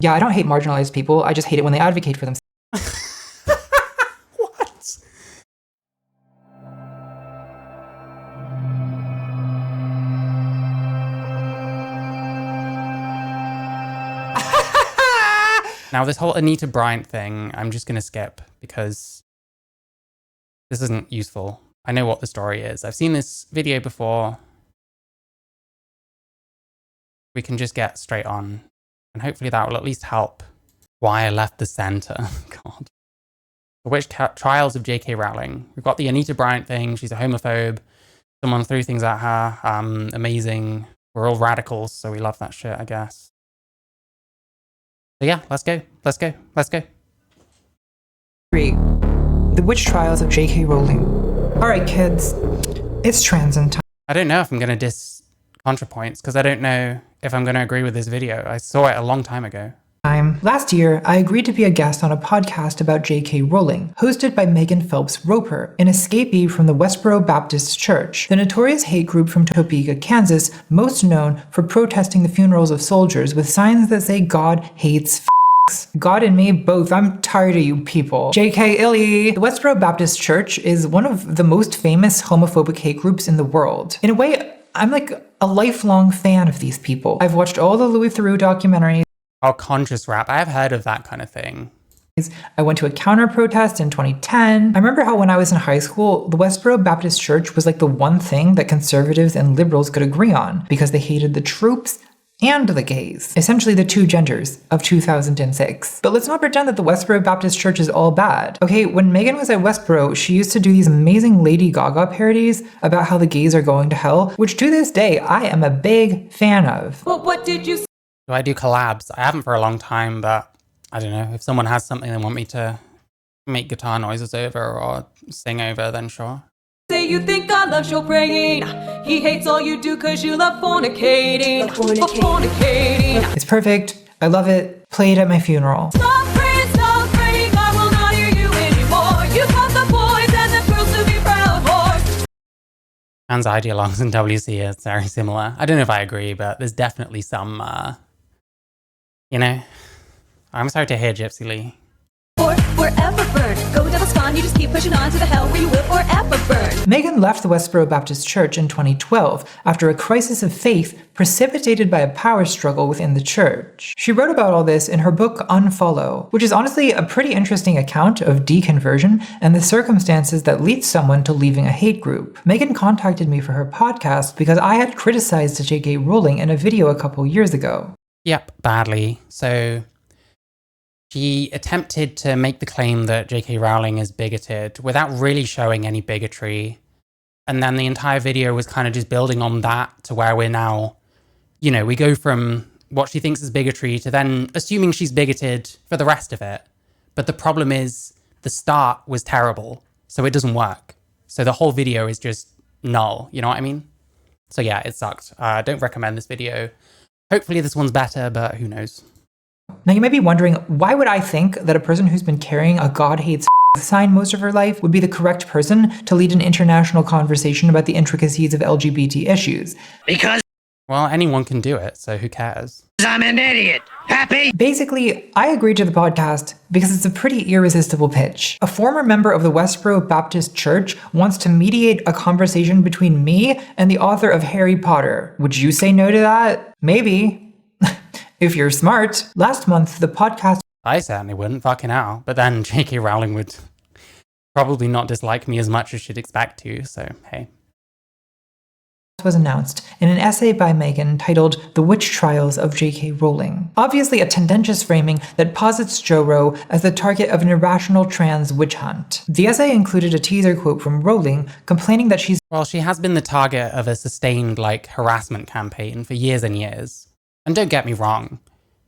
Yeah, I don't hate marginalized people. I just hate it when they advocate for themselves. What? Now, this whole Anita Bryant thing, I'm just going to skip because this isn't useful. I know what the story is. I've seen this video before. We can just get straight on, and hopefully that will at least help why I left the center. God. The Witch Trials of J.K. Rowling. We've got the Anita Bryant thing. She's a homophobe. Someone threw things at her. Amazing. We're all radicals, so we love that shit, I guess. So yeah, let's go. Let's go. Let's go. 3. The Witch Trials of J.K. Rowling. Alright kids, it's transcend time. I don't know if I'm going to diss Contrapoints, because I don't know if I'm going to agree with this video. I saw it a long time ago. Last year, I agreed to be a guest on a podcast about J.K. Rowling, hosted by Megan Phelps Roper, an escapee from the Westboro Baptist Church, the notorious hate group from Topeka, Kansas, most known for protesting the funerals of soldiers with signs that say God hates f***s. God and me both. I'm tired of you people. J.K. Illy. The Westboro Baptist Church is one of the most famous homophobic hate groups in the world. In a way, I'm like a lifelong fan of these people. I've watched all the Louis Theroux documentaries. Oh, conscious rap. I have heard of that kind of thing. I went to a counter protest in 2010. I remember how when I was in high school, the Westboro Baptist Church was like the one thing that conservatives and liberals could agree on because they hated the troops and the gays. Essentially the two genders of 2006. But let's not pretend that the Westboro Baptist Church is all bad. Okay, when Megan was at Westboro, she used to do these amazing Lady Gaga parodies about how the gays are going to hell, which to this day, I am a big fan of. Well, what did you say? Do I do collabs? I haven't for a long time, but I don't know. If someone has something they want me to make guitar noises over or sing over, then sure. Say you think God loves your praying. He hates all you do cause you love fornicating. Fornicating. It's perfect. I love it. Play it at my funeral. Stop praying, God will not hear you anymore. You got the boys and the girls to be proud for. Trans ideologues in WC is very similar. I don't know if I agree, but there's definitely some, you know, I'm sorry to hear Gypsy Lee. Or forever burn. Go devil's fun, you just keep pushing on to the hell where you will forever burn. Megan left the Westboro Baptist Church in 2012 after a crisis of faith precipitated by a power struggle within the church. She wrote about all this in her book Unfollow, which is honestly a pretty interesting account of deconversion and the circumstances that lead someone to leaving a hate group. Megan contacted me for her podcast because I had criticized J.K. Rowling in a video a couple years ago. Yep, badly. So she attempted to make the claim that J.K. Rowling is bigoted without really showing any bigotry. And then the entire video was kind of just building on that to where we're now, you know, we go from what she thinks is bigotry to then assuming she's bigoted for the rest of it. But the problem is the start was terrible, so it doesn't work. So the whole video is just null, you know what I mean? So yeah, it sucked. I don't recommend this video. Hopefully this one's better, but who knows? Now you might be wondering, why would I think that a person who's been carrying a God hates sign most of her life would be the correct person to lead an international conversation about the intricacies of LGBT issues? Because Well, anyone can do it, so who cares? I'm an idiot. Happy? Basically, I agreed to the podcast because it's a pretty irresistible pitch. A former member of the Westboro Baptist Church wants to mediate a conversation between me and the author of Harry Potter. Would you say no to that? Maybe. If you're smart. Last month, the podcast I certainly wouldn't, fucking hell. But then J.K. Rowling would probably not dislike me as much as she'd expect to, so hey. was announced in an essay by Megan titled The Witch Trials of J.K. Rowling. Obviously a tendentious framing that posits Jo Rowe as the target of an irrational trans witch hunt. The essay included a teaser quote from Rowling complaining that she's Well, she has been the target of a sustained, harassment campaign for years and years. And don't get me wrong,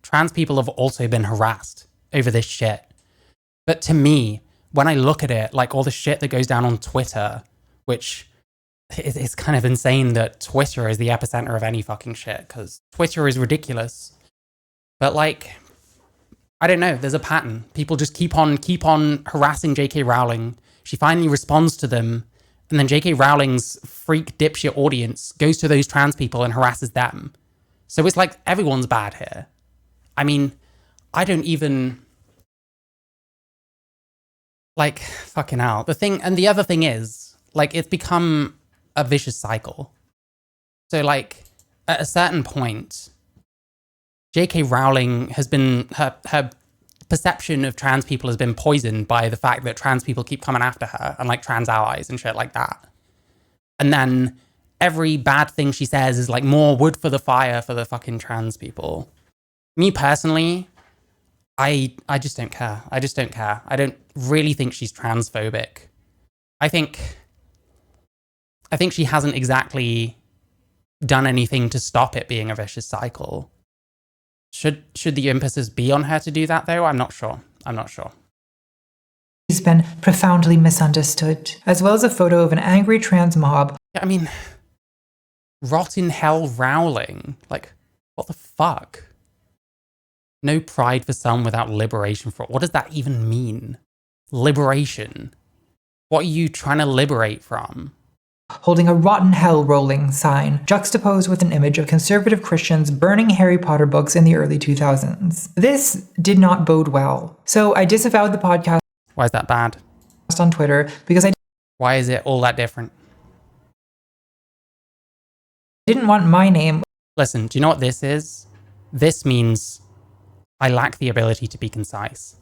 trans people have also been harassed over this shit. But to me, when I look at it, all the shit that goes down on Twitter, which it's kind of insane that Twitter is the epicenter of any fucking shit, because Twitter is ridiculous. But I don't know, there's a pattern. People just keep on harassing J.K. Rowling. She finally responds to them, and then J.K. Rowling's freak dipshit audience goes to those trans people and harasses them. So it's like everyone's bad here. I mean, I don't even... Like, fucking hell. The other thing is, like, it's become a vicious cycle. So, like, at a certain point, J.K. Rowling has been... Her perception of trans people has been poisoned by the fact that trans people keep coming after her, and, like, trans allies and shit like that. And then every bad thing she says is, like, more wood for the fire for the fucking trans people. Me, personally... I just don't care. I just don't care. I don't really think she's transphobic. I think she hasn't exactly done anything to stop it being a vicious cycle. Should the emphasis be on her to do that, though? I'm not sure. He's been profoundly misunderstood, as well as a photo of an angry trans mob. I mean, rot in hell Rowling. Like, what the fuck? No pride for some without liberation for all. What does that even mean? Liberation? What are you trying to liberate from? Holding a rotten hell rolling sign, juxtaposed with an image of conservative Christians burning Harry Potter books in the early 2000s. This did not bode well. So I disavowed the podcast. Why is that bad? On Twitter because I Why is it all that different? didn't want my name. Listen, do you know what this is? This means I lack the ability to be concise.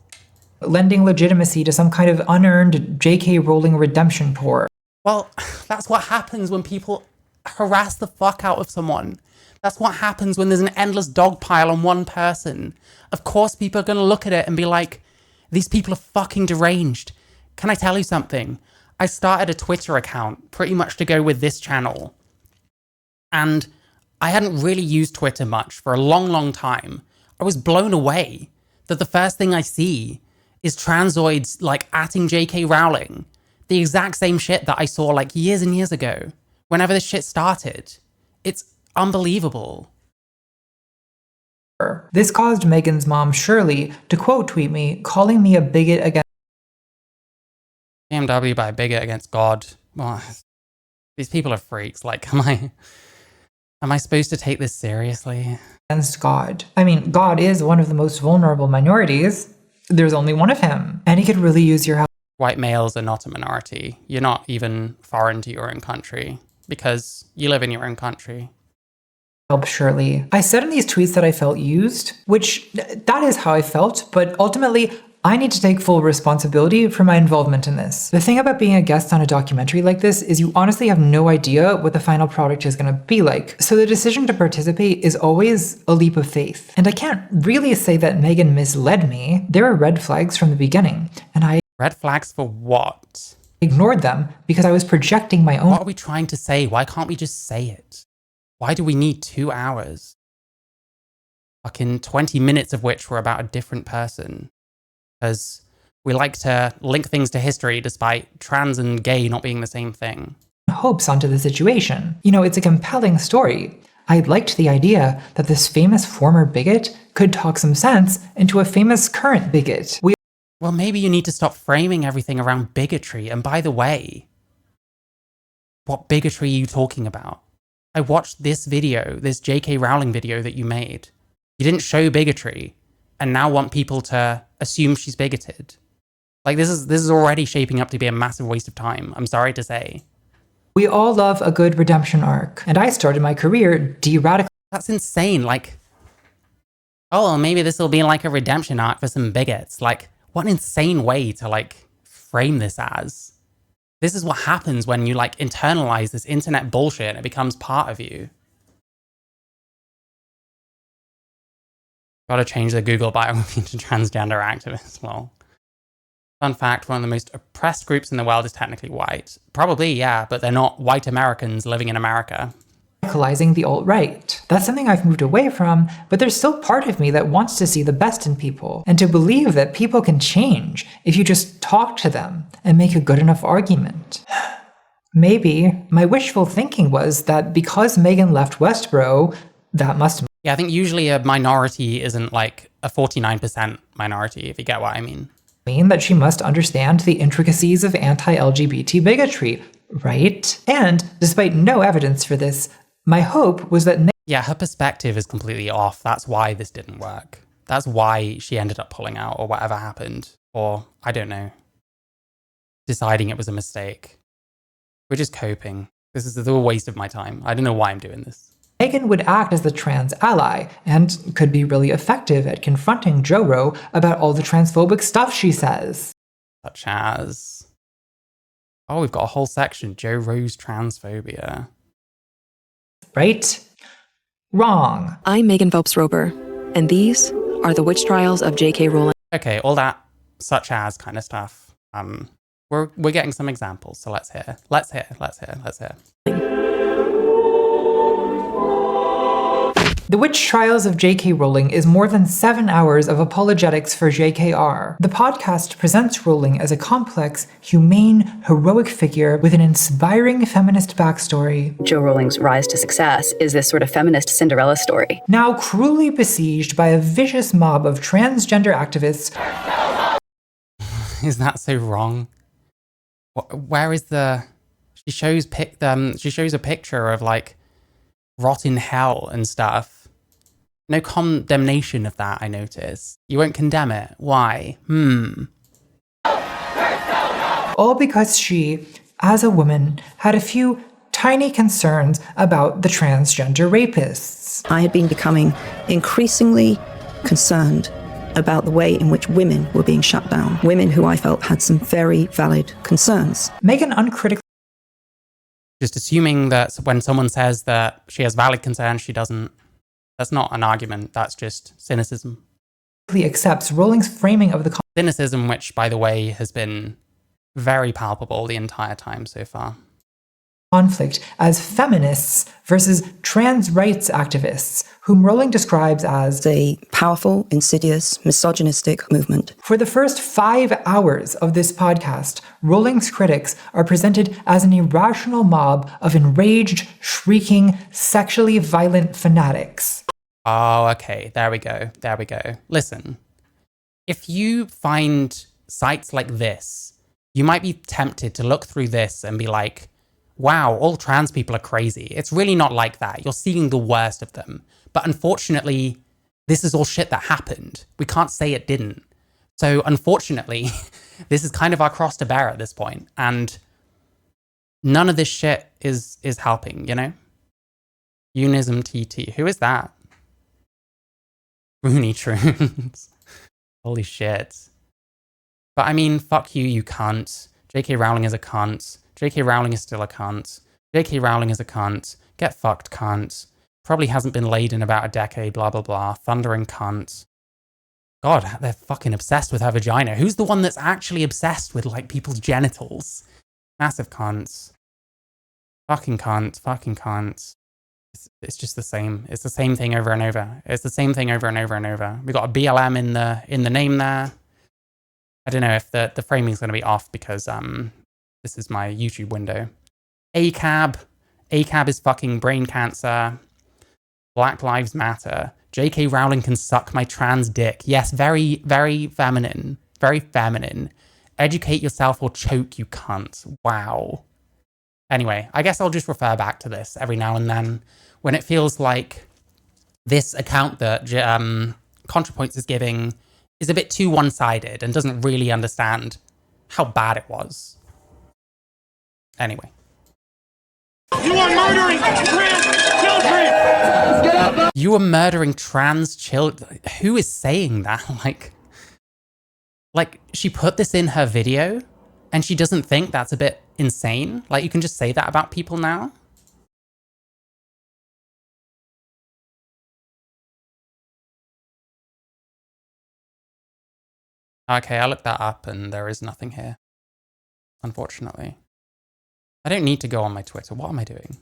Lending legitimacy to some kind of unearned J.K. Rowling redemption tour. Well, that's what happens when people harass the fuck out of someone. That's what happens when there's an endless dog pile on one person. Of course people are going to look at it and be like, these people are fucking deranged. Can I tell you something? I started a Twitter account pretty much to go with this channel. And I hadn't really used Twitter much for a long, long time. I was blown away that the first thing I see is transoids like atting J.K. Rowling. The exact same shit that I saw like years and years ago, whenever this shit started. It's unbelievable. This caused Megan's mom, Shirley, to quote tweet me, calling me a bigot against BMW by a bigot against God. Well, these people are freaks. Like, am I supposed to take this seriously? God. I mean, God is one of the most vulnerable minorities. There's only one of him, and he could really use your help. White males are not a minority. You're not even foreign to your own country because you live in your own country. Help Shirley. I said in these tweets that I felt used, which that is how I felt, but ultimately I need to take full responsibility for my involvement in this. The thing about being a guest on a documentary like this is you honestly have no idea what the final product is going to be like. So the decision to participate is always a leap of faith. And I can't really say that Megan misled me. There were red flags from the beginning, and I Red flags for what? ignored them because I was projecting my own. What are we trying to say? Why can't we just say it? Why do we need 2 hours? Fucking 20 minutes of which were about a different person. Because we like to link things to history despite trans and gay not being the same thing. Hopes onto the situation. You know, it's a compelling story. I liked the idea that this famous former bigot could talk some sense into a famous current bigot. Well, maybe you need to stop framing everything around bigotry. And by the way, what bigotry are you talking about? I watched this video, this J.K. Rowling video that you made. You didn't show bigotry and now want people to assume she's bigoted. Like, this is already shaping up to be a massive waste of time. I'm sorry to say. We all love a good redemption arc, and I started my career de-radicalizing. That's insane. Like, oh, well, maybe this will be like a redemption arc for some bigots. Like, what an insane way to, like, frame this as. This is what happens when you, like, internalize this internet bullshit and it becomes part of you. Gotta change the Google biography to transgender activist. Well, fun fact, one of the most oppressed groups in the world is technically white. Probably, yeah, but they're not white Americans living in America. The alt-right. That's something I've moved away from, but there's still part of me that wants to see the best in people, and to believe that people can change if you just talk to them and make a good enough argument. Maybe my wishful thinking was that because Megan left Westboro, that must Yeah, I think usually a minority isn't like a 49% minority, if you get what I mean. mean that she must understand the intricacies of anti-LGBT bigotry, right? And despite no evidence for this, my hope was that Yeah, her perspective is completely off. That's why this didn't work. That's why she ended up pulling out or whatever happened. Or, I don't know, deciding it was a mistake. We're just coping. This is a waste of my time. I don't know why I'm doing this. Megan would act as the trans ally and could be really effective at confronting Joro about all the transphobic stuff she says. Such as... Oh, we've got a whole section. Joro's transphobia. Right? Wrong. I'm Megan Phelps Roper, and these are the witch trials of J.K. Rowling. Okay, all that such as kind of stuff. We're getting some examples, so let's hear. The Witch Trials of J.K. Rowling is more than 7 hours of apologetics for JKR. The podcast presents Rowling as a complex, humane, heroic figure with an inspiring feminist backstory. Jo Rowling's rise to success is this sort of feminist Cinderella story. Now cruelly besieged by a vicious mob of transgender activists. Is that so wrong? Where is the... She shows a picture of, like, rot in hell and stuff. No condemnation of that, I notice. You won't condemn it. Why? All because she, as a woman, had a few tiny concerns about the transgender rapists. I had been becoming increasingly concerned about the way in which women were being shut down. Women who I felt had some very valid concerns. Megan uncritically Just assuming that when someone says that she has valid concerns, she doesn't. That's not an argument. That's just cynicism. accepts Rowling's framing of the Cynicism, which, by the way, has been very palpable the entire time so far. conflict as feminists versus trans rights activists, whom Rowling describes as A powerful, insidious, misogynistic movement. For the first 5 hours of this podcast, Rowling's critics are presented as an irrational mob of enraged, shrieking, sexually violent fanatics. Oh, okay. There we go. Listen, if you find sites like this, you might be tempted to look through this and be like, wow, all trans people are crazy. It's really not like that. You're seeing the worst of them. But unfortunately, this is all shit that happened. We can't say it didn't. So unfortunately, this is kind of our cross to bear at this point. And none of this shit is helping, you know? Unism TT. Who is that? Rooney Troons. Holy shit. But I mean, fuck you, you cunt. J.K. Rowling is a cunt. J.K. Rowling is still a cunt. J.K. Rowling is a cunt. Get fucked, cunt. Probably hasn't been laid in about a decade, blah, blah, blah. Thundering cunt. God, they're fucking obsessed with her vagina. Who's the one that's actually obsessed with, like, people's genitals? Massive cunts. Fucking cunt. Fucking cunt. It's just the same. It's the same thing over and over. It's the same thing over and over and over. We got a BLM in the name there. I don't know if the framing's going to be off because this is my YouTube window. ACAB is fucking brain cancer. Black Lives Matter. J.K. Rowling can suck my trans dick. Yes, very, very feminine. Very feminine. Educate yourself or choke, you cunt. Wow. Anyway, I guess I'll just refer back to this every now and then when it feels like this account that Contrapoints is giving is a bit too one-sided and doesn't really understand how bad it was. Anyway. You are murdering trans children! You are murdering trans children? Who is saying that? Like, she put this in her video and she doesn't think that's a bit insane? Like, you can just say that about people now? Okay, I looked that up and there is nothing here. Unfortunately. I don't need to go on my Twitter. What am I doing?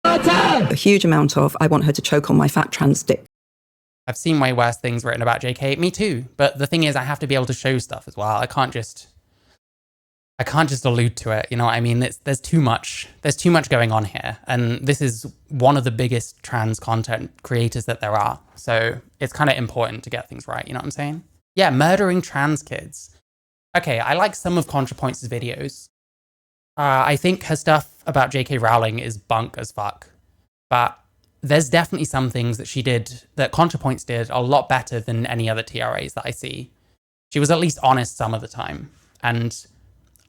A huge amount of, I want her to choke on my fat trans dick. I've seen way worse things written about JK. Me too. But the thing is, I have to be able to show stuff as well. I can't just allude to it. You know what I mean? There's too much going on here. And this is one of the biggest trans content creators that there are. So it's kind of important to get things right. You know what I'm saying? Yeah, murdering trans kids. Okay, I like some of Contrapoints' videos. I think her stuff about J.K. Rowling is bunk as fuck. But there's definitely some things that she did, that Contrapoints did a lot better than any other TRAs that I see. She was at least honest some of the time. And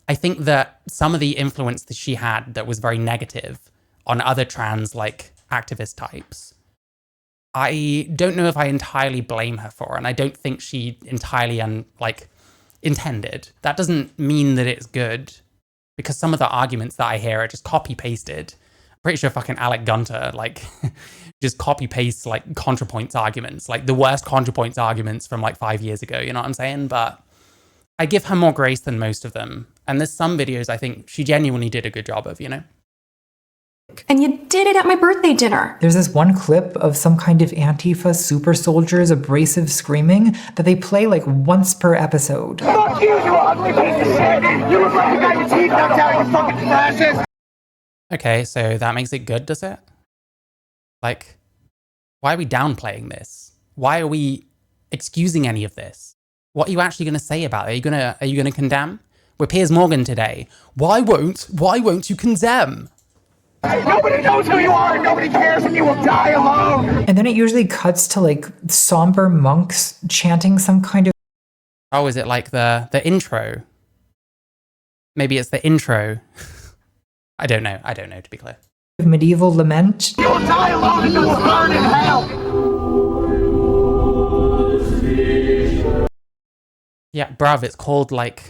I think that some of the influence that she had that was very negative on other trans like activist types, I don't know if I entirely blame her for, and I don't think she entirely intended. That doesn't mean that it's good, because some of the arguments that I hear are just copy pasted. I'm pretty sure fucking Alec Gunter like just copy pastes like Contrapoints arguments, like the worst Contrapoints arguments from like 5 years ago. You know what I'm saying? But I give her more grace than most of them. And there's some videos I think she genuinely did a good job of, you know? And you did it at my birthday dinner. There's this one clip of some kind of Antifa super soldiers abrasive screaming that they play like once per episode. Fuck you, you ugly piece of shit! You look like you got your teeth knocked out, you fucking fascist! Okay, so that makes it good, does it? Like, why are we downplaying this? Why are we excusing any of this? What are you actually going to say about it? Are you gonna condemn? We're Piers Morgan today. Why won't you condemn? Nobody knows who you are and nobody cares and you will die alone! And then it usually cuts to like somber monks chanting some kind of... Oh, is it like the intro? Maybe it's the intro. I don't know, to be clear. medieval lament. You will die alone and you will burn in hell! Yeah, bruv, it's called like...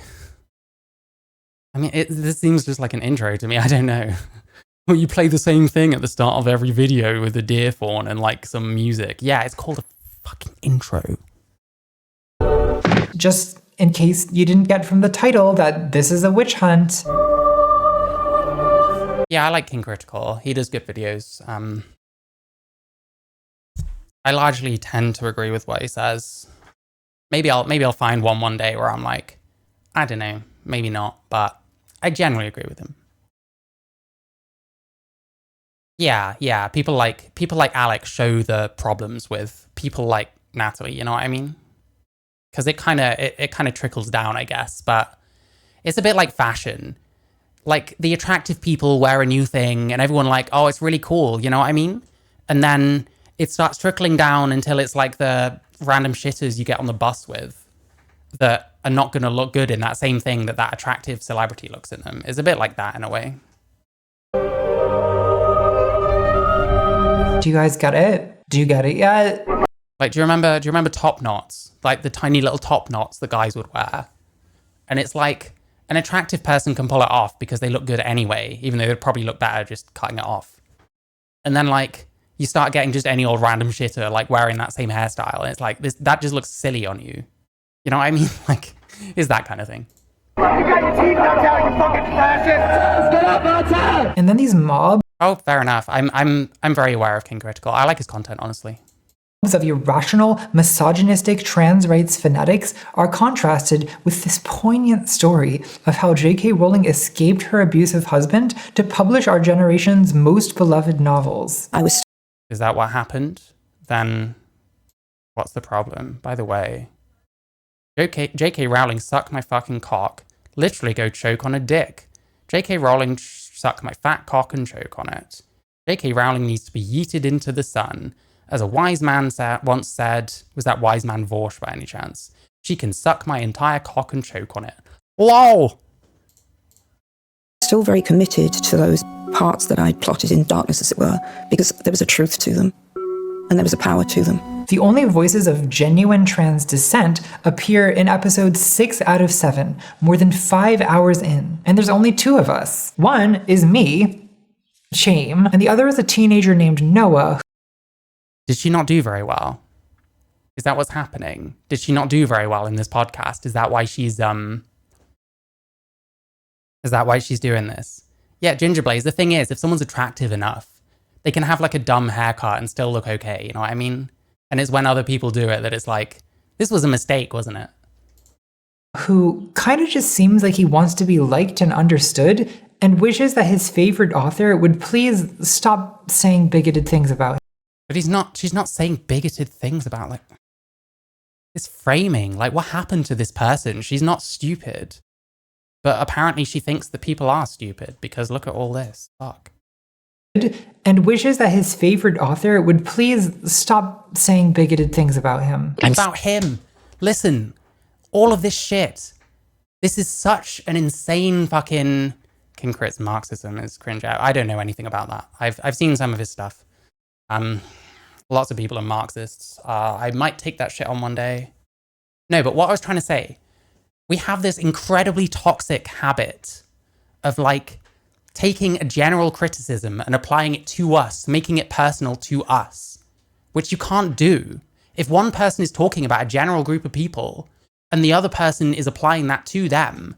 I mean, this seems just like an intro to me, I don't know. Well, you play the same thing at the start of every video with a deer fawn and like some music. Yeah, it's called a fucking intro. Just in case you didn't get from the title that this is a witch hunt. Yeah, I like King Critical. He does good videos. I largely tend to agree with what he says. Maybe I'll find one day where I'm like, I don't know, maybe not, but I generally agree with him. Yeah, people like Alex show the problems with people like Natalie, you know what I mean? Because it kind of trickles down, I guess, but it's a bit like fashion. Like, the attractive people wear a new thing and everyone like, oh, it's really cool, you know what I mean? And then it starts trickling down until it's like the random shitters you get on the bus with that are not going to look good in that same thing that attractive celebrity looks in them. It's a bit like that in a way. Do you guys get it? Do you get it yet? Like, do you remember top knots? Like the tiny little top knots that guys would wear? And it's like, an attractive person can pull it off because they look good anyway, even though they'd probably look better just cutting it off. And then like, you start getting just any old random shitter like wearing that same hairstyle. And it's like, that just looks silly on you. You know what I mean? Like, it's that kind of thing. You got your teeth knocked out, you fucking fascist! Get up on time! And then these mobs Oh, fair enough. I'm very aware of King Critical. I like his content, honestly. of irrational, misogynistic trans rights fanatics are contrasted with this poignant story of how J.K. Rowling escaped her abusive husband to publish our generation's most beloved novels. Is that what happened? Then what's the problem? By the way, J.K. Rowling suck my fucking cock. Literally go choke on a dick. J.K. Rowling suck my fat cock and choke on it. J.K. Rowling needs to be yeeted into the sun. As a wise man once said, was that wise man Vorsh by any chance? She can suck my entire cock and choke on it. Whoa! Still very committed to those parts that I'd plotted in darkness, as it were, because there was a truth to them, and there was a power to them. The only voices of genuine trans dissent appear in episodes 6 out of 7, more than 5 hours in. And there's only 2 of us. One is me, shame, and the other is a teenager named Noah. Did she not do very well? Is that what's happening? Did she not do very well in this podcast? Is that why she's doing this? Yeah, Gingerblaze, the thing is, if someone's attractive enough, they can have like a dumb haircut and still look okay, you know what I mean? And it's when other people do it that it's like, this was a mistake, wasn't it? Who kind of just seems like he wants to be liked and understood, and wishes that his favorite author would please stop saying bigoted things about him. But she's not saying bigoted things about, like, this framing. Like, what happened to this person? She's not stupid. But apparently she thinks that people are stupid because look at all this. Fuck. and wishes that his favorite author would please stop saying bigoted things about him. About him. Listen, all of this shit. This is such an insane fucking... Kinkrit's Marxism is cringe out. I don't know anything about that. I've seen some of his stuff. Lots of people are Marxists. I might take that shit on one day. No, but what I was trying to say, we have this incredibly toxic habit of like taking a general criticism and applying it to us, making it personal to us, which you can't do. If one person is talking about a general group of people and the other person is applying that to them,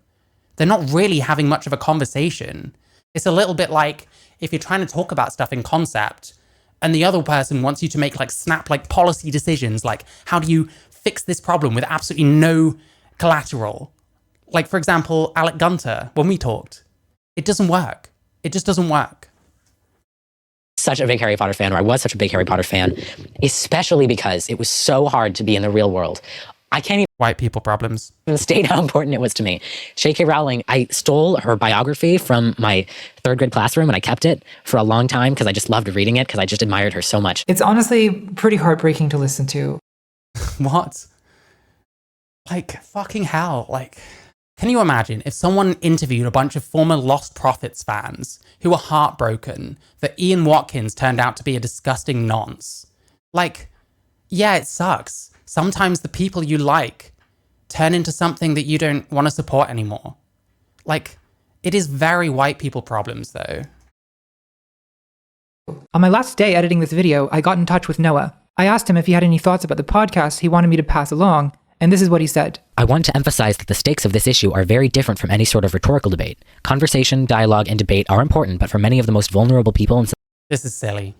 they're not really having much of a conversation. It's a little bit like if you're trying to talk about stuff in concept and the other person wants you to make like snap like policy decisions, like how do you fix this problem with absolutely no collateral? Like for example, Alec Gunter, when we talked, it doesn't work. It just doesn't work. Such a big Harry Potter fan, or I was such a big Harry Potter fan, especially because it was so hard to be in the real world. I can't even White people problems. state how important it was to me. J.K. Rowling, I stole her biography from my third grade classroom and I kept it for a long time because I just loved reading it because I just admired her so much. It's honestly pretty heartbreaking to listen to. What? Like, fucking hell. Like, can you imagine if someone interviewed a bunch of former Lost Prophets fans who were heartbroken that Ian Watkins turned out to be a disgusting nonce? Like, yeah, it sucks. Sometimes the people you like turn into something that you don't want to support anymore. Like, it is very white people problems, though. On my last day editing this video, I got in touch with Noah. I asked him if he had any thoughts about the podcast he wanted me to pass along, and this is what he said. I want to emphasize that the stakes of this issue are very different from any sort of rhetorical debate. Conversation, dialogue, and debate are important, but for many of the most vulnerable people in This is silly.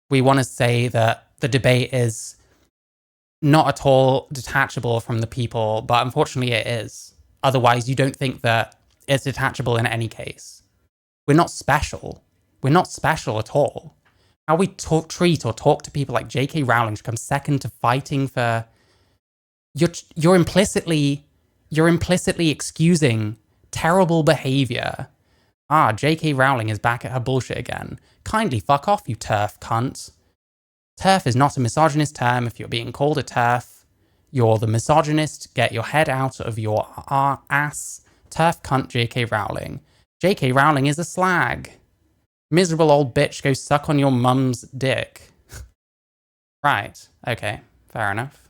We want to say that the debate is not at all detachable from the people, but unfortunately it is. Otherwise, you don't think that it's detachable in any case. We're not special. We're not special at all. How we treat or talk to people like J.K. Rowling should come second to fighting for... You're implicitly excusing terrible behavior. J.K. Rowling is back at her bullshit again. Kindly fuck off, you TERF cunt. TERF is not a misogynist term. If you're being called a TERF, you're the misogynist. Get your head out of your ass. TERF cunt J.K. Rowling. J.K. Rowling is a slag. Miserable old bitch, go suck on your mum's dick. Right, okay, fair enough.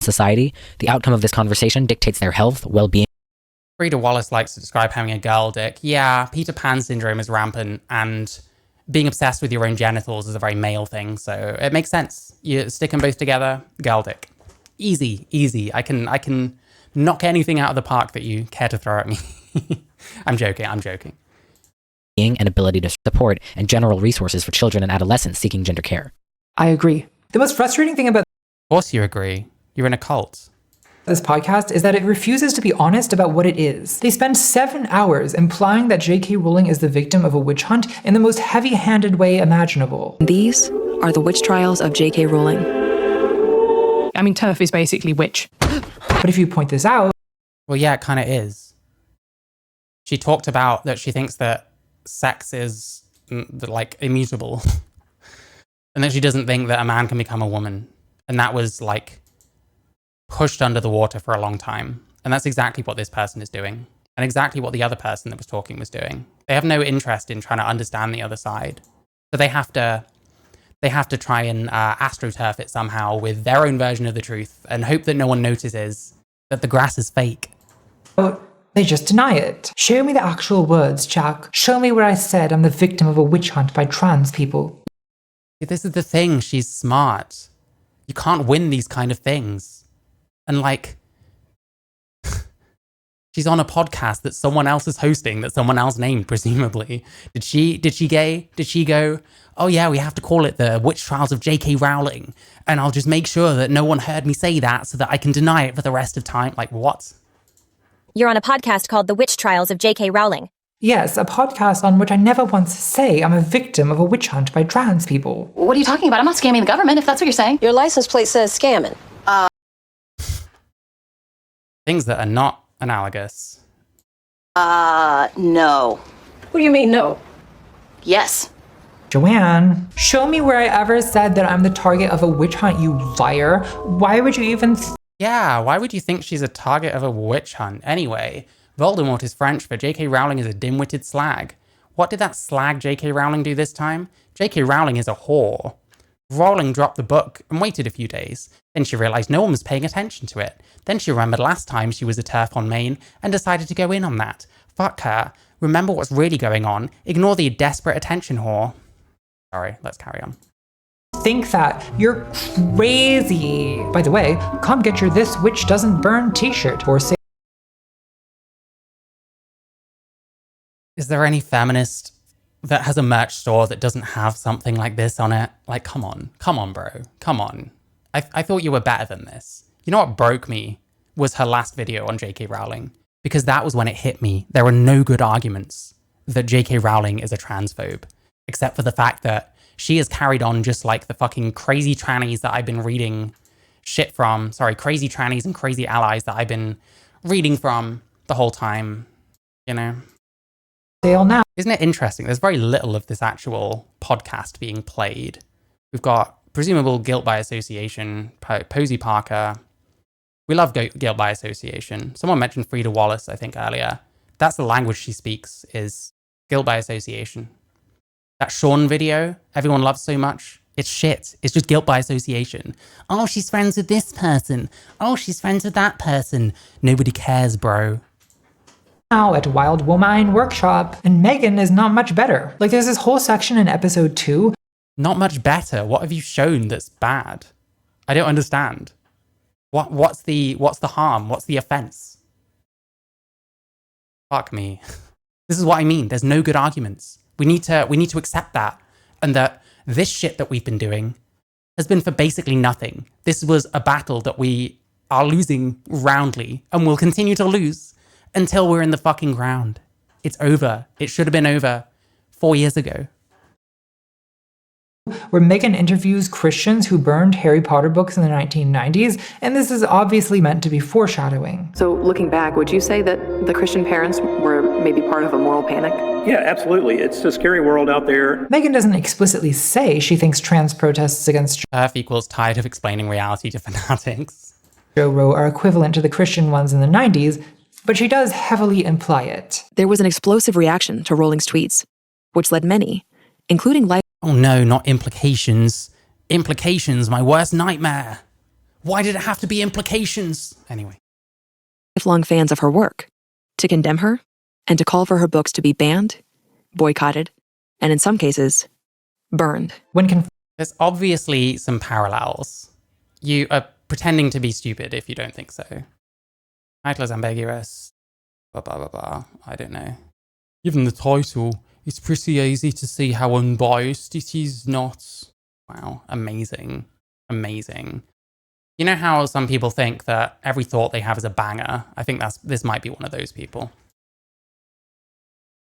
society. The outcome of this conversation dictates their health, well-being. Frida Wallace likes to describe having a girl dick. Yeah, Peter Pan syndrome is rampant, and being obsessed with your own genitals is a very male thing, so it makes sense. You stick them both together, girl dick. Easy, easy. I can knock anything out of the park that you care to throw at me. I'm joking. And ability to support and general resources for children and adolescents seeking gender care. I agree. The most frustrating thing about Of course you agree. You're in a cult. this podcast is that it refuses to be honest about what it is. They spend 7 hours implying that J.K. Rowling is the victim of a witch hunt in the most heavy-handed way imaginable. These are the witch trials of J.K. Rowling. I mean, TERF is basically witch. But if you point this out... Well, yeah, it kind of is. She talked about that she thinks that sex is, like, immutable. And that she doesn't think that a man can become a woman. And that was, like, pushed under the water for a long time. And that's exactly what this person is doing. And exactly what the other person that was talking was doing. They have no interest in trying to understand the other side. So they have to try and astroturf it somehow with their own version of the truth and hope that no one notices that the grass is fake. They just deny it. Show me the actual words, Jack. Show me where I said I'm the victim of a witch hunt by trans people. This is the thing, she's smart. You can't win these kind of things. And like, she's on a podcast that someone else is hosting, that someone else named, presumably. Did she go, oh yeah, we have to call it the Witch Trials of J.K. Rowling, and I'll just make sure that no one heard me say that so that I can deny it for the rest of time? Like, what? You're on a podcast called The Witch Trials of J.K. Rowling. Yes, a podcast on which I never once say I'm a victim of a witch hunt by trans people. What are you talking about? I'm not scamming the government, if that's what you're saying. Your license plate says scamming. Things that are not analogous. No. What do you mean, no? Yes. Joanne, show me where I ever said that I'm the target of a witch hunt, you liar. Why would you even Yeah, why would you think she's a target of a witch hunt? Anyway, Voldemort is French for J.K. Rowling is a dim-witted slag. What did that slag J.K. Rowling do this time? J.K. Rowling is a whore. Rowling dropped the book and waited a few days. Then she realised no one was paying attention to it. Then she remembered last time she was a TERF on Maine and decided to go in on that. Fuck her. Remember what's really going on. Ignore the desperate attention whore. Sorry, let's carry on. think that? You're crazy. By the way, come get your This Witch Doesn't Burn t-shirt or say. Is there any feminist that has a merch store that doesn't have something like this on it? Like, come on, bro, come on. I thought you were better than this. You know what broke me was her last video on J.K. Rowling, because that was when it hit me. There were no good arguments that J.K. Rowling is a transphobe, except for the fact that she has carried on just like the fucking crazy trannies that I've been reading shit from. Sorry, crazy trannies and crazy allies that I've been reading from the whole time, you know? Now. Isn't it interesting? There's very little of this actual podcast being played. We've got presumable guilt by association, Posey Parker. We love guilt by association. Someone mentioned Frida Wallace, I think, earlier. That's the language she speaks, is guilt by association. That Sean video everyone loves so much, it's shit. It's just guilt by association. Oh, she's friends with this person. Oh, she's friends with that person. Nobody cares, bro. Now at Wild Woman Workshop, and Megan is not much better. Like, there's this whole section in episode 2. Not much better? What have you shown that's bad? I don't understand. What's the harm? What's the offense? Fuck me. This is what I mean. There's no good arguments. We need to accept that, and that this shit that we've been doing has been for basically nothing. This was a battle that we are losing roundly, and will continue to lose until we're in the fucking ground. It's over. It should have been over 4 years ago. Where Megan interviews Christians who burned Harry Potter books in the 1990s, and this is obviously meant to be foreshadowing. So looking back, would you say that the Christian parents were maybe part of a moral panic? Yeah, absolutely. It's a scary world out there. Megan doesn't explicitly say she thinks trans protests against Earth equals tired of explaining reality to fanatics. Joe Roe are equivalent to the Christian ones in the 90s, but she does heavily imply it. There was an explosive reaction to Rowling's tweets, which led many, including Oh no, not implications. Implications, my worst nightmare. Why did it have to be implications? Anyway. lifelong fans of her work, to condemn her, and to call for her books to be banned, boycotted, and in some cases, burned. There's obviously some parallels. You are pretending to be stupid if you don't think so. Title is ambiguous. Blah, blah, blah, blah. I don't know. Given the title, it's pretty easy to see how unbiased it is not. Wow, amazing. Amazing. You know how some people think that every thought they have is a banger? I think this might be one of those people.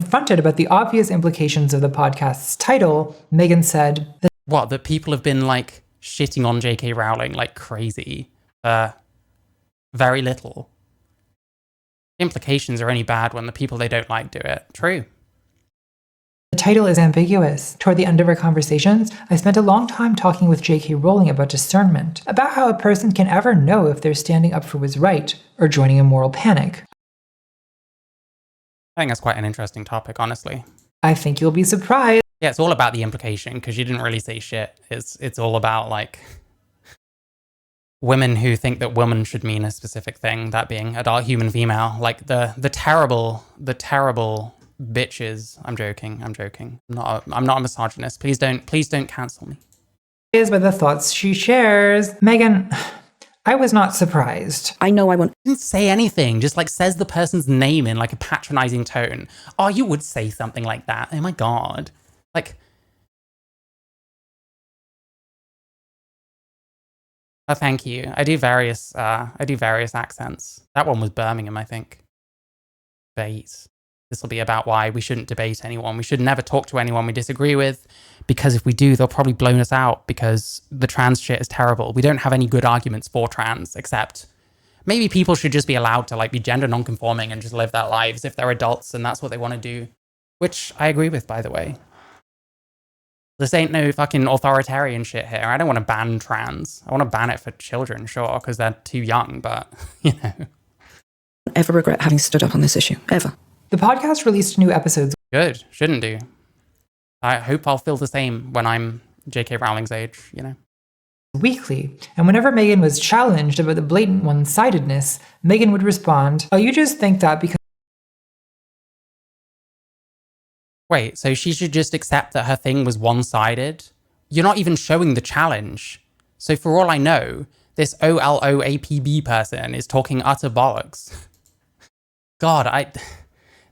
Confronted about the obvious implications of the podcast's title, Megan said that that people have been like shitting on J.K. Rowling like crazy. Very little. Implications are only bad when the people they don't like do it. True. the title is ambiguous. Toward the end of our conversations, I spent a long time talking with J.K. Rowling about discernment, about how a person can ever know if they're standing up for what's right or joining a moral panic. I think that's quite an interesting topic, honestly. I think you'll be surprised. Yeah, it's all about the implication, because you didn't really say shit. It's all about, like, women who think that woman should mean a specific thing, that being adult human female. Like, the terrible bitches. I'm joking. I'm not a misogynist. Please don't cancel me. Is by the thoughts she shares. Megan, I was not surprised. I know I won't. Didn't say anything, just like says the person's name in like a patronizing tone. Oh, you would say something like that. Oh my God. Like, oh, thank you. I do various accents. That one was Birmingham, I think. Debate. This will be about why we shouldn't debate anyone. We should never talk to anyone we disagree with, because if we do, they'll probably blow us out because the trans shit is terrible. We don't have any good arguments for trans, except maybe people should just be allowed to like be gender non-conforming and just live their lives if they're adults and that's what they want to do. Which I agree with, by the way. This ain't no fucking authoritarian shit here. I don't want to ban trans. I want to ban it for children, sure, because they're too young, but, you know. Ever regret having stood up on this issue, ever. The podcast released new episodes. Good, shouldn't do. I hope I'll feel the same when I'm J.K. Rowling's age, you know. Weekly, and whenever Megan was challenged about the blatant one-sidedness, Megan would respond, "Oh, you just think that because..." Wait, so she should just accept that her thing was one-sided? You're not even showing the challenge. So for all I know, this OLOAPB person is talking utter bollocks. God,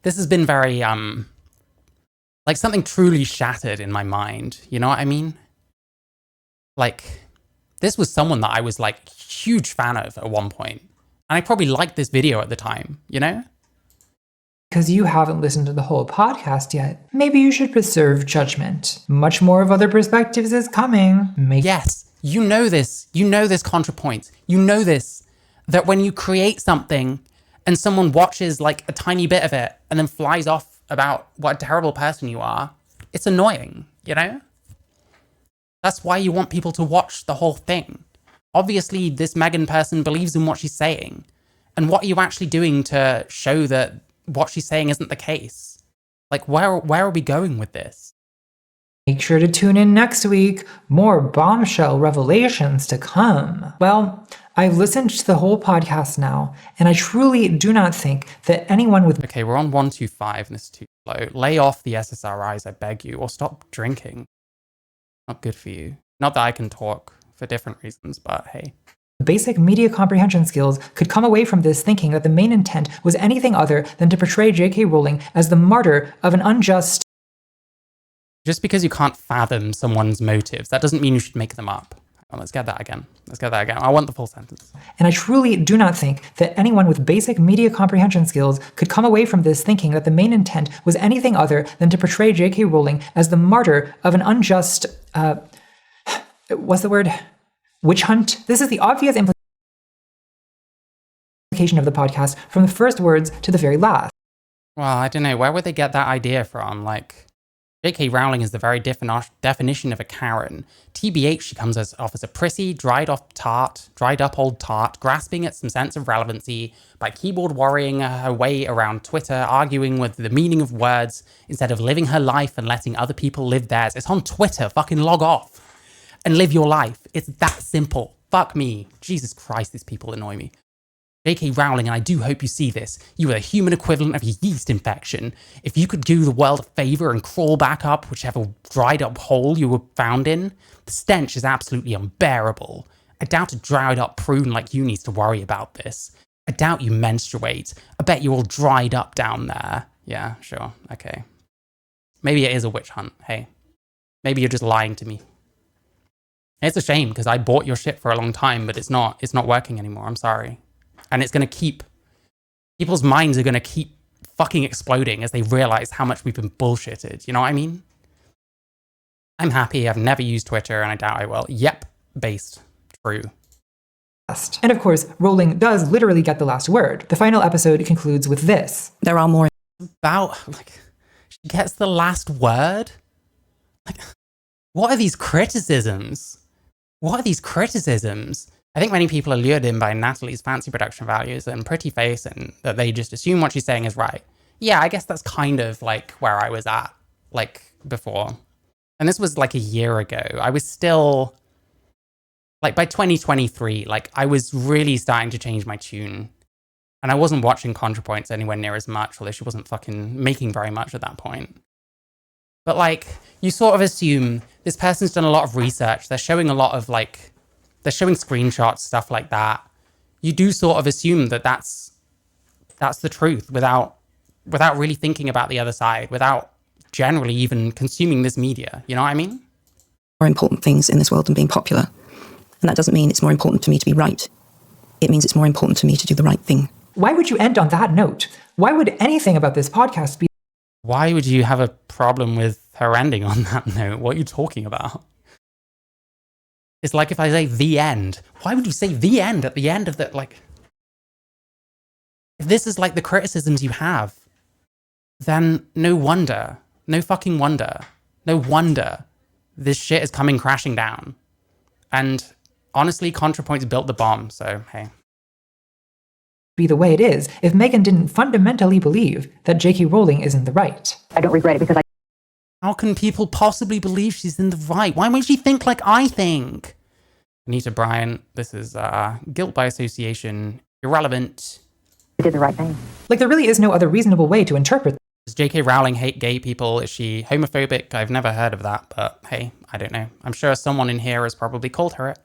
this has been very, like something truly shattered in my mind. You know what I mean? Like, this was someone that I was like huge fan of at one point. And I probably liked this video at the time, you know? Because you haven't listened to the whole podcast yet, maybe you should reserve judgment. Much more of other perspectives is coming. Yes, you know this. You know this, Contrapoints. You know this. That when you create something and someone watches like a tiny bit of it and then flies off about what a terrible person you are, it's annoying, you know? That's why you want people to watch the whole thing. Obviously, this Megan person believes in what she's saying. And what are you actually doing to show that what she's saying isn't the case? Like, where are we going with this? Make sure to tune in next week. More bombshell revelations to come. Well, I've listened to the whole podcast now, and I truly do not think that anyone with... Okay, we're on 125 and this is too slow. Lay off the SSRIs, I beg you, or stop drinking. Not good for you. Not that I can talk for different reasons, but hey. Basic media comprehension skills could come away from this thinking that the main intent was anything other than to portray J.K. Rowling as the martyr of an unjust... Just because you can't fathom someone's motives, that doesn't mean you should make them up. Well, let's get that again. I want the full sentence. And I truly do not think that anyone with basic media comprehension skills could come away from this thinking that the main intent was anything other than to portray J.K. Rowling as the martyr of an unjust... what's the word? Witch hunt? This is the obvious implication of the podcast from the first words to the very last. Well, I don't know. Where would they get that idea from? Like, J.K. Rowling is the very definition of a Karen. TBH, she comes off as a prissy, dried up old tart, grasping at some sense of relevancy by keyboard worrying her way around Twitter, arguing with the meaning of words instead of living her life and letting other people live theirs. It's on Twitter. Fucking log off and live your life. It's that simple. Fuck me. Jesus Christ, these people annoy me. J.K. Rowling, and I do hope you see this, you are the human equivalent of a yeast infection. If you could do the world a favor and crawl back up whichever dried up hole you were found in, the stench is absolutely unbearable. I doubt a dried up prune like you needs to worry about this. I doubt you menstruate. I bet you're all dried up down there. Yeah, sure, okay. Maybe it is a witch hunt, hey. Maybe you're just lying to me. It's a shame, because I bought your shit for a long time, but it's not working anymore, I'm sorry. And it's going to keep... People's minds are going to keep fucking exploding as they realize how much we've been bullshitted. You know what I mean? I'm happy. I've never used Twitter, and I doubt I will. Yep. Based. True. And of course, Rowling does literally get the last word. The final episode concludes with this. There are more... She gets the last word? Like, what are these criticisms? I think many people are lured in by Natalie's fancy production values and pretty face, and that they just assume what she's saying is right. Yeah, I guess that's kind of like where I was at, like, before. And this was like a year ago. I was still, like, by 2023, like, I was really starting to change my tune. And I wasn't watching Contrapoints anywhere near as much, although she wasn't fucking making very much at that point. But, like, you sort of assume this person's done a lot of research. They're showing a lot of, like, they're showing screenshots, stuff like that. You do sort of assume that that's the truth without really thinking about the other side, without generally even consuming this media. You know what I mean? More important things in this world than being popular. And that doesn't mean it's more important to me to be right. It means it's more important to me to do the right thing. Why would you end on that note? Why would anything about this podcast be... Why would you have a problem with her ending on that note? What are you talking about? It's like if I say the end. Why would you say the end at the end of the, like... If this is like the criticisms you have then no wonder, no fucking wonder, no wonder this shit is coming crashing down. And honestly, Contrapoints built the bomb, so hey. Be the way it is if Meghan didn't fundamentally believe that J.K. Rowling is in the right. I don't regret it because How can people possibly believe she's in the right? Why won't she think like I think? Anita Bryant, this is guilt by association, irrelevant. I did the right thing. Like, there really is no other reasonable way to interpret Does J.K. Rowling hate gay people? Is she homophobic? I've never heard of that, but hey, I don't know. I'm sure someone in here has probably called her it.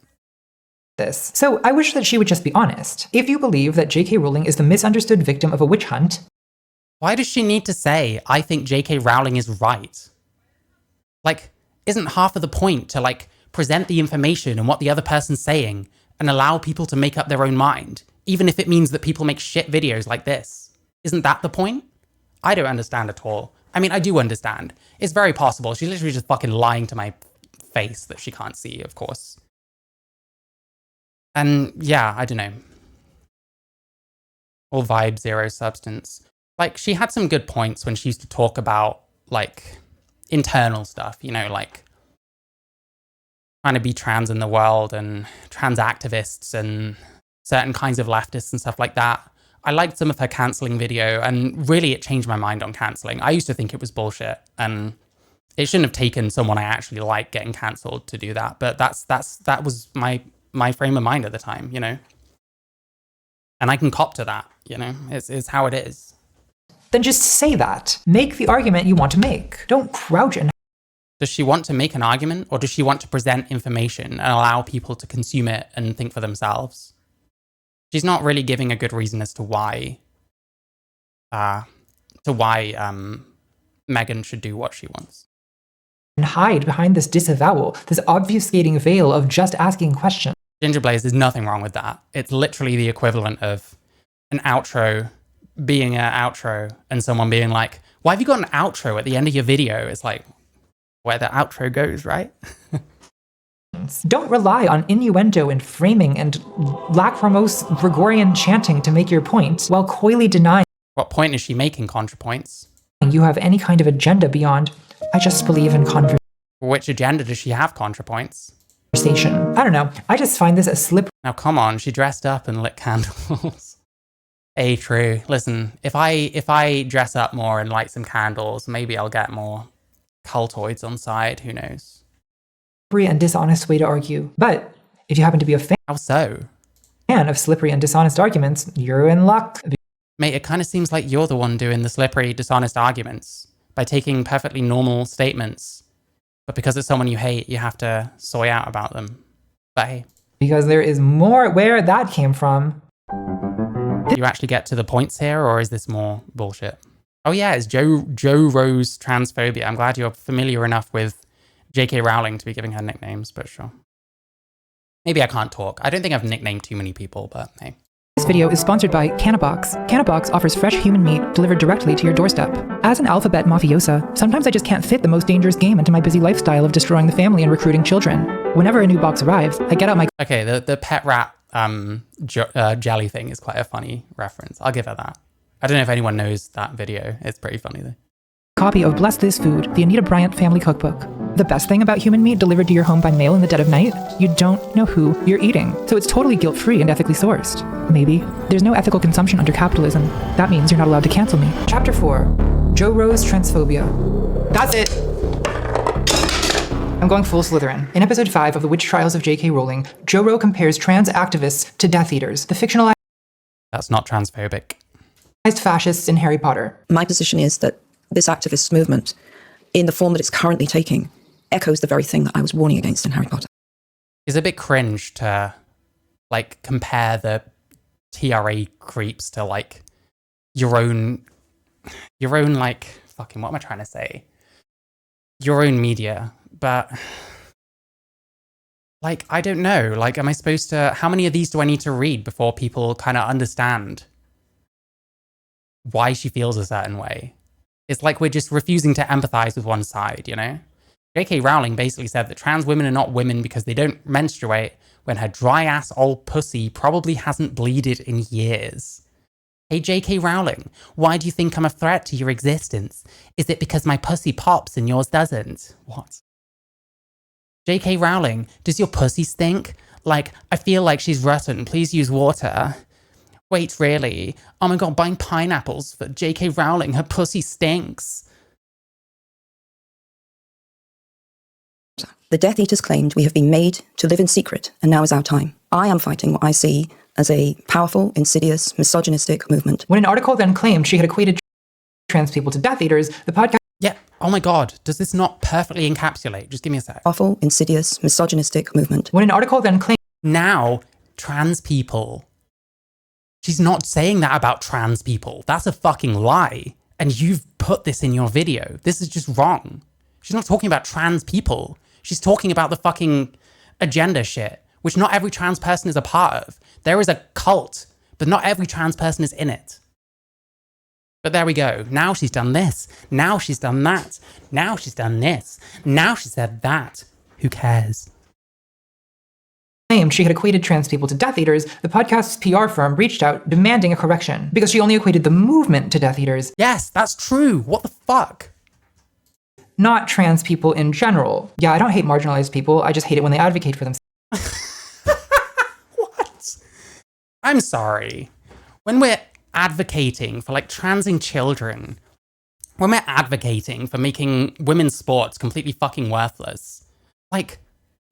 this. So I wish that she would just be honest. If you believe that J.K. Rowling is the misunderstood victim of a witch hunt, why does she need to say, I think J.K. Rowling is right? Like, isn't half of the point to, like, present the information and what the other person's saying and allow people to make up their own mind, even if it means that people make shit videos like this? Isn't that the point? I don't understand at all. I mean, I do understand. It's very possible. She's literally just fucking lying to my face that she can't see, of course. And yeah, I don't know. All vibe, zero substance. Like, she had some good points when she used to talk about, like, internal stuff, you know, like trying to be trans in the world and trans activists and certain kinds of leftists and stuff like that. I liked some of her cancelling video, and really it changed my mind on cancelling. I used to think it was bullshit, and it shouldn't have taken someone I actually like getting cancelled to do that. But that was my frame of mind at the time, you know. And I can cop to that, you know. It's how it is. then just say that. Make the argument you want to make. Don't crouch and Does she want to make an argument, or does she want to present information and allow people to consume it and think for themselves? She's not really giving a good reason as to why Meghan should do what she wants. hide behind this disavowal, this obfuscating veil of just asking questions. Ginger Blaze, there's nothing wrong with that. It's literally the equivalent of an outro being an outro and someone being like, why have you got an outro at the end of your video? It's like, where the outro goes, right? Don't rely on innuendo and framing and lachrymose Gregorian chanting to make your point, while coyly denying What point is she making, Contrapoints? you have any kind of agenda beyond, I just believe in Which agenda does she have, Contrapoints? conversation. I don't know. I just find this a slippery. Now, come on, she dressed up and lit candles. Hey, true. Listen, if I dress up more and light some candles, maybe I'll get more cultoids on side. Who knows? And dishonest way to argue. But if you happen to be a fan How so? of slippery and dishonest arguments, you're in luck. Mate, it kind of seems like you're the one doing the slippery, dishonest arguments by taking perfectly normal statements. But because it's someone you hate, you have to soy out about them. But hey. Because there is more where that came from. Do you actually get to the points here, or is this more bullshit? Oh yeah, it's Joe Rose transphobia. I'm glad you're familiar enough with J.K. Rowling to be giving her nicknames, but sure. Maybe I can't talk. I don't think I've nicknamed too many people, but hey. This video is sponsored by Canabox. Canabox offers fresh human meat delivered directly to your doorstep. As an alphabet mafiosa, sometimes I just can't fit the most dangerous game into my busy lifestyle of destroying the family and recruiting children. Whenever a new box arrives, I get out my... Okay, the pet rat jelly thing is quite a funny reference. I'll give her that. I don't know if anyone knows that video. It's pretty funny though. Copy of Bless This Food, the Anita Bryant family cookbook. The best thing about human meat delivered to your home by mail in the dead of night? You don't know who you're eating, so it's totally guilt-free and ethically sourced. Maybe. There's no ethical consumption under capitalism. That means you're not allowed to cancel me. Chapter 4. Joe Rose Transphobia. That's it! I'm going full Slytherin. In episode 5 of The Witch Trials of J.K. Rowling, Joe Rowe compares trans activists to Death Eaters, the fictionalized That's not transphobic. fascists in Harry Potter. My position is that this activist movement, in the form that it's currently taking, echoes the very thing that I was warning against in Harry Potter. It's a bit cringe to, like, compare the TRA creeps to, like, your own, like, fucking, what am I trying to say? Your own media. But, like, I don't know. Like, am I supposed to, how many of these do I need to read before people kind of understand why she feels a certain way? It's like we're just refusing to empathize with one side, you know? J.K. Rowling basically said that trans women are not women because they don't menstruate when her dry-ass old pussy probably hasn't bleeded in years. Hey, J.K. Rowling, why do you think I'm a threat to your existence? Is it because my pussy pops and yours doesn't? What? J.K. Rowling, does your pussy stink? Like, I feel like she's rotten. Please use water. Wait, really? Oh my god, buying pineapples for J.K. Rowling. Her pussy stinks. The Death Eaters claimed we have been made to live in secret, and now is our time. I am fighting what I see as a powerful, insidious, misogynistic movement. When an article then claimed she had equated trans people to Death Eaters, the podcast... Yeah, oh my god, does this not perfectly encapsulate? Just give me a sec. Powerful, insidious, misogynistic movement. When an article then claimed... Now, trans people. She's not saying that about trans people. That's a fucking lie. And you've put this in your video. This is just wrong. She's not talking about trans people. She's talking about the fucking agenda shit, which not every trans person is a part of. There is a cult, but not every trans person is in it. But there we go. Now she's done this. Now she's done that. Now she's done this. Now she said that. Who cares? Claimed she had equated trans people to Death Eaters, the podcast's PR firm reached out demanding a correction because she only equated the movement to Death Eaters. Yes, that's true. What the fuck? Not trans people in general. Yeah, I don't hate marginalized people. I just hate it when they advocate for themselves. What? I'm sorry. When we're advocating for like transing children, when we're advocating for making women's sports completely fucking worthless, like,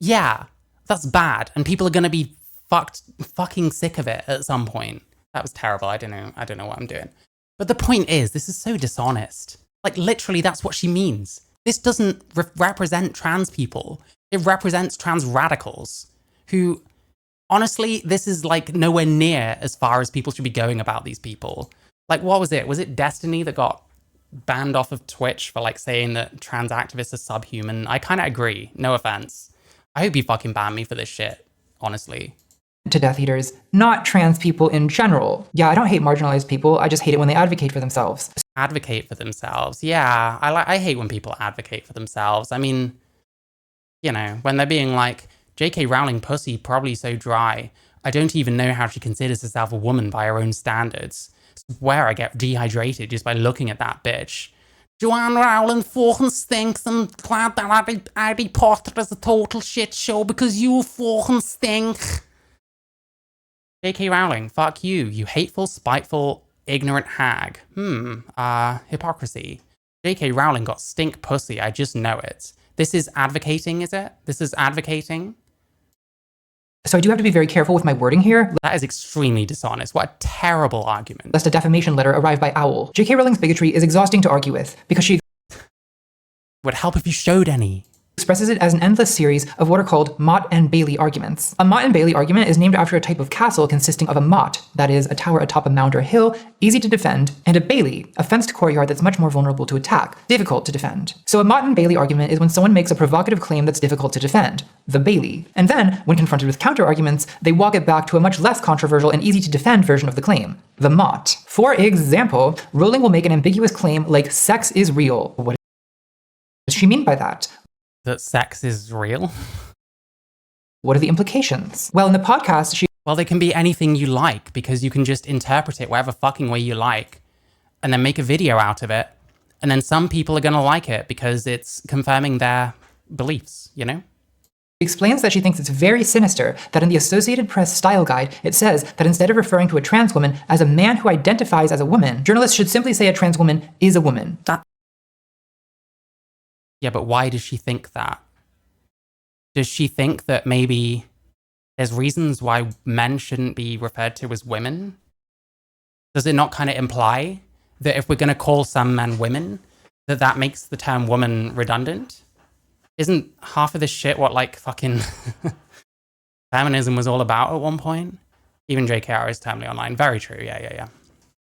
yeah, that's bad, and people are gonna be fucking sick of it at some point. That was terrible. I don't know what I'm doing. But the point is, this is so dishonest. Like, literally, that's what she means. This doesn't represent trans people. It represents trans radicals who, honestly, this is like nowhere near as far as people should be going about these people. Like, what was it? Was it Destiny that got banned off of Twitch for like saying that trans activists are subhuman? I kind of agree. No offense. I hope you fucking ban me for this shit, honestly. To Death Eaters, not trans people in general. Yeah, I don't hate marginalized people. I just hate it when they advocate for themselves. Advocate for themselves. Yeah, I hate when people advocate for themselves. I mean, you know, when they're being like, J.K. Rowling pussy probably so dry. I don't even know how she considers herself a woman by her own standards. Swear I get dehydrated just by looking at that bitch. Joanne Rowling fucking stinks. I'm glad that Harry Potter is a total shit show because you fucking stink. J.K. Rowling, fuck you, you hateful, spiteful, ignorant hag. Hypocrisy. J.K. Rowling got stink pussy, I just know it. This is advocating, is it? This is advocating? So I do have to be very careful with my wording here. That is extremely dishonest. What a terrible argument. Lest a defamation letter arrive by Owl. J.K. Rowling's bigotry is exhausting to argue with, because she would help if you showed any. Expresses it as an endless series of what are called Motte and Bailey arguments. A Motte and Bailey argument is named after a type of castle consisting of a motte, that is, a tower atop a mound or hill, easy to defend, and a bailey, a fenced courtyard that's much more vulnerable to attack, difficult to defend. So a Motte and Bailey argument is when someone makes a provocative claim that's difficult to defend, the bailey. And then, when confronted with counter-arguments, they walk it back to a much less controversial and easy to defend version of the claim, the motte. For example, Rowling will make an ambiguous claim like sex is real. What does she mean by that? That sex is real? What are the implications? Well, in the podcast, Well, they can be anything you like, because you can just interpret it whatever fucking way you like, and then make a video out of it, and then some people are gonna like it because it's confirming their beliefs, you know? She explains that she thinks it's very sinister that in the Associated Press style guide, it says that instead of referring to a trans woman as a man who identifies as a woman, journalists should simply say a trans woman is a woman. Yeah, but why does she think that? Does she think that maybe there's reasons why men shouldn't be referred to as women? Does it not kind of imply that if we're going to call some men women, that makes the term woman redundant? Isn't half of this shit what like fucking feminism was all about at one point? Even JKR is terminally online. Very true, yeah.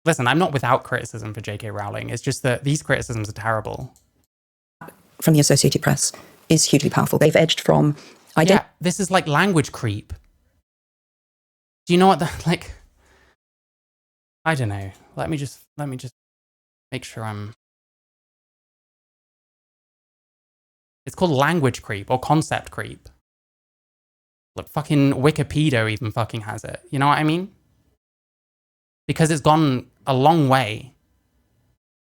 Listen, I'm not without criticism for JK Rowling. It's just that these criticisms are terrible. From the Associated Press is hugely powerful. They've edged from... Yeah, this is like language creep. Do you know what that, like... I don't know. Let me just make sure I'm... It's called language creep or concept creep. Look, fucking Wikipedia even fucking has it. You know what I mean? Because it's gone a long way.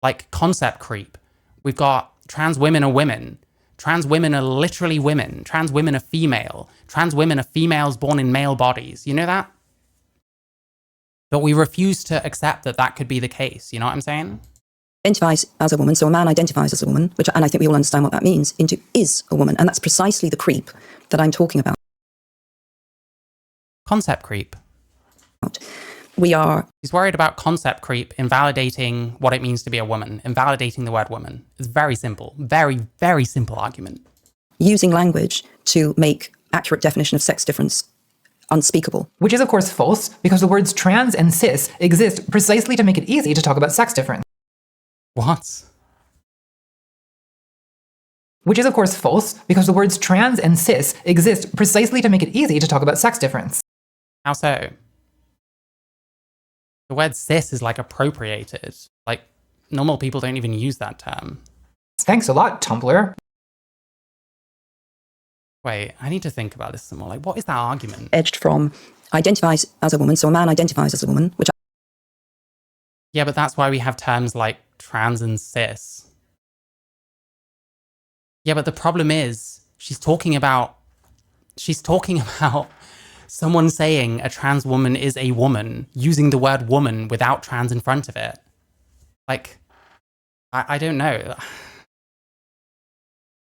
Like concept creep. We've got trans women are women. Trans women are literally women. Trans women are female. Trans women are females born in male bodies. You know that? But we refuse to accept that that could be the case. You know what I'm saying? Identifies as a woman, so a man identifies as a woman, and I think we all understand what that means, into is a woman. And that's precisely the creep that I'm talking about. Concept creep. He's worried about concept creep invalidating what it means to be a woman, invalidating the word woman. It's very simple. Very, very simple argument. Using language to make accurate definition of sex difference unspeakable. Which is, of course, false, because the words trans and cis exist precisely to make it easy to talk about sex difference. What? Which is, of course, false, because the words trans and cis exist precisely to make it easy to talk about sex difference. How so? The word cis is like appropriated. Like, normal people don't even use that term. Thanks a lot, Tumblr. Wait, I need to think about this some more. Like, what is that argument? Edged from identifies as a woman, so a man identifies as a woman, which... Yeah, but that's why we have terms like trans and cis. Yeah, but the problem is, she's talking about someone saying a trans woman is a woman, using the word woman without trans in front of it. Like, I don't know.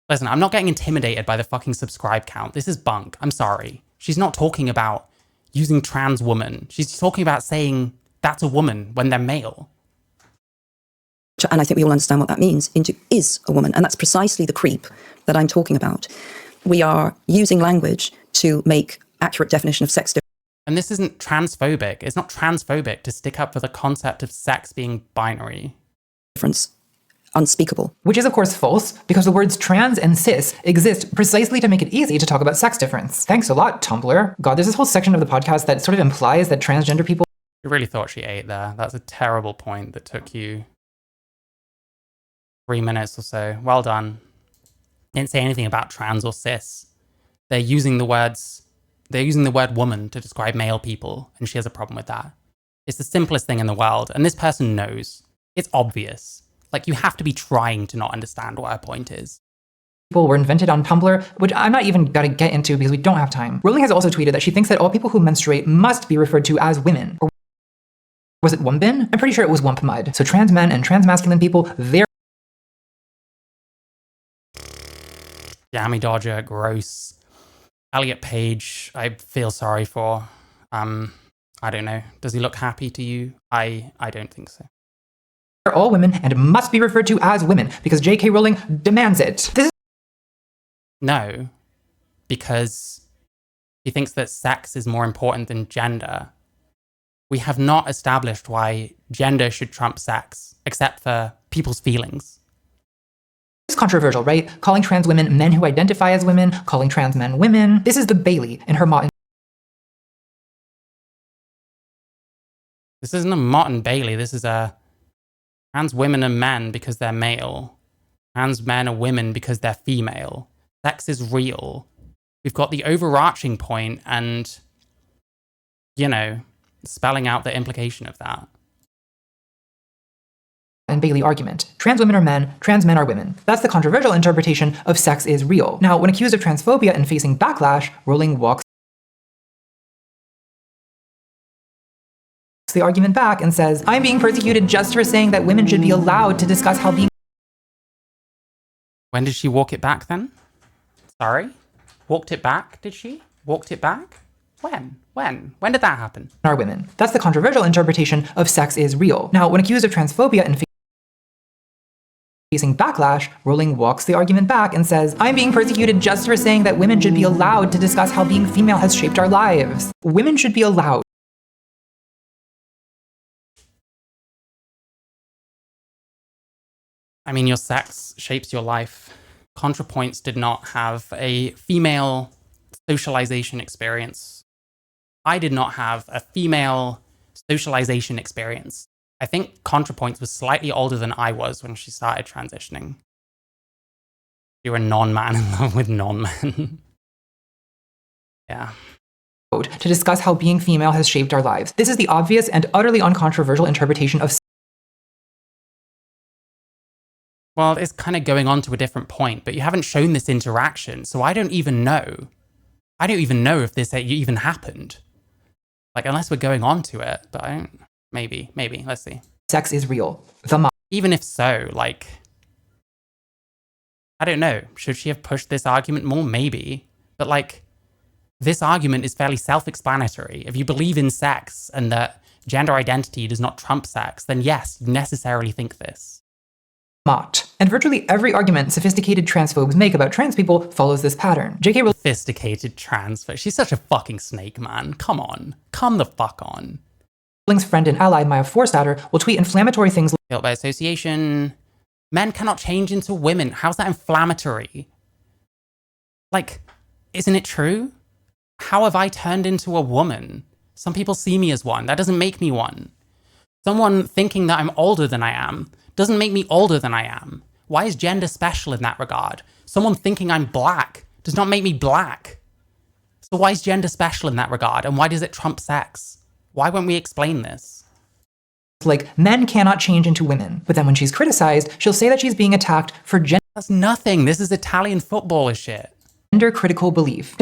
Listen, I'm not getting intimidated by the fucking subscribe count. This is bunk. I'm sorry. She's not talking about using trans woman. She's talking about saying that's a woman when they're male. And I think we all understand what that means, into is a woman. And that's precisely the creep that I'm talking about. We are using language to make accurate definition of sex difference. And this isn't transphobic. It's not transphobic to stick up for the concept of sex being binary. Difference unspeakable. Which is, of course, false, because the words trans and cis exist precisely to make it easy to talk about sex difference. Thanks a lot, Tumblr. God, there's this whole section of the podcast that sort of implies that transgender people... You really thought she ate there. That's a terrible point that took you 3 minutes or so. Well done. Didn't say anything about trans or cis. They're using the word woman to describe male people, and she has a problem with that. It's the simplest thing in the world, and this person knows. It's obvious. Like, you have to be trying to not understand what her point is. People were invented on Tumblr, which I'm not even gonna get into because we don't have time. Rowling has also tweeted that she thinks that all people who menstruate must be referred to as women. Or was it Wumpin? I'm pretty sure it was Wump Mud. So trans men and trans masculine people, they're... Yami Dodger, gross. Elliot Page, I feel sorry for. I don't know. Does he look happy to you? I don't think so. They're all women and must be referred to as women because J.K. Rowling demands it. No, because he thinks that sex is more important than gender. We have not established why gender should trump sex, except for people's feelings. It's controversial, right? Calling trans women men who identify as women, calling trans men women. This is the Bailey in her Mott. This isn't a Mott and Bailey. This is a trans women are men because they're male. Trans men are women because they're female. Sex is real. We've got the overarching point and, you know, spelling out the implication of that. And Bailey argument. Trans women are men, trans men are women. That's the controversial interpretation of sex is real. Now, when accused of transphobia and facing backlash, Rowling walks the argument back and says, I'm being persecuted just for saying that women should be allowed to discuss how being... When did she walk it back then? Sorry? Walked it back, did she? Walked it back? When? When did that happen? Are women. That's the controversial interpretation of sex is real. Now, when accused of transphobia and facing backlash, Rowling walks the argument back and says, I'm being persecuted just for saying that women should be allowed to discuss how being female has shaped our lives. Women should be allowed. I mean, your sex shapes your life. Contrapoints did not have a female socialization experience. I did not have a female socialization experience. I think Contrapoints was slightly older than I was when she started transitioning. You were a non-man in love with non-men. Yeah. To discuss how being female has shaped our lives. This is the obvious and utterly uncontroversial interpretation of Well, it's kind of going on to a different point, but you haven't shown this interaction, so I don't even know. I don't even know if this even happened. Like, unless we're going on to it, but I don't... Maybe, let's see. Sex is real. Even if so, like... I don't know. Should she have pushed this argument more? Maybe. But, like, this argument is fairly self-explanatory. If you believe in sex and that gender identity does not trump sex, then yes, you necessarily think this. And virtually every argument sophisticated transphobes make about trans people follows this pattern. JK Rowling... Sophisticated transphobes. She's such a fucking snake, man. Come on. Come the fuck on. Rowling's friend and ally, Maya Forstater, will tweet inflammatory things... Guilt by association. Men cannot change into women. How's that inflammatory? Like, isn't it true? How have I turned into a woman? Some people see me as one. That doesn't make me one. Someone thinking that I'm older than I am doesn't make me older than I am. Why is gender special in that regard? Someone thinking I'm black does not make me black. So why is gender special in that regard? And why does it trump sex? Why won't we explain this? Like, men cannot change into women. But then when she's criticized, she'll say that she's being attacked for gender... That's nothing. This is Italian footballer shit. Gender critical belief.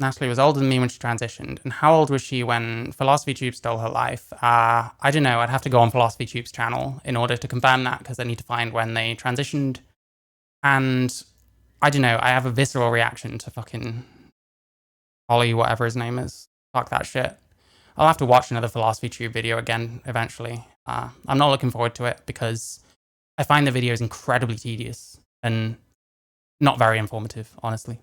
Natalie was older than me when she transitioned. And how old was she when Philosophy Tube stole her life? I don't know. I'd have to go on Philosophy Tube's channel in order to confirm that, because I need to find when they transitioned. And I don't know. I have a visceral reaction to fucking Ollie, whatever his name is. Fuck that shit. I'll have to watch another Philosophy Tube video again eventually. I'm not looking forward to it because I find the videos incredibly tedious and not very informative, honestly.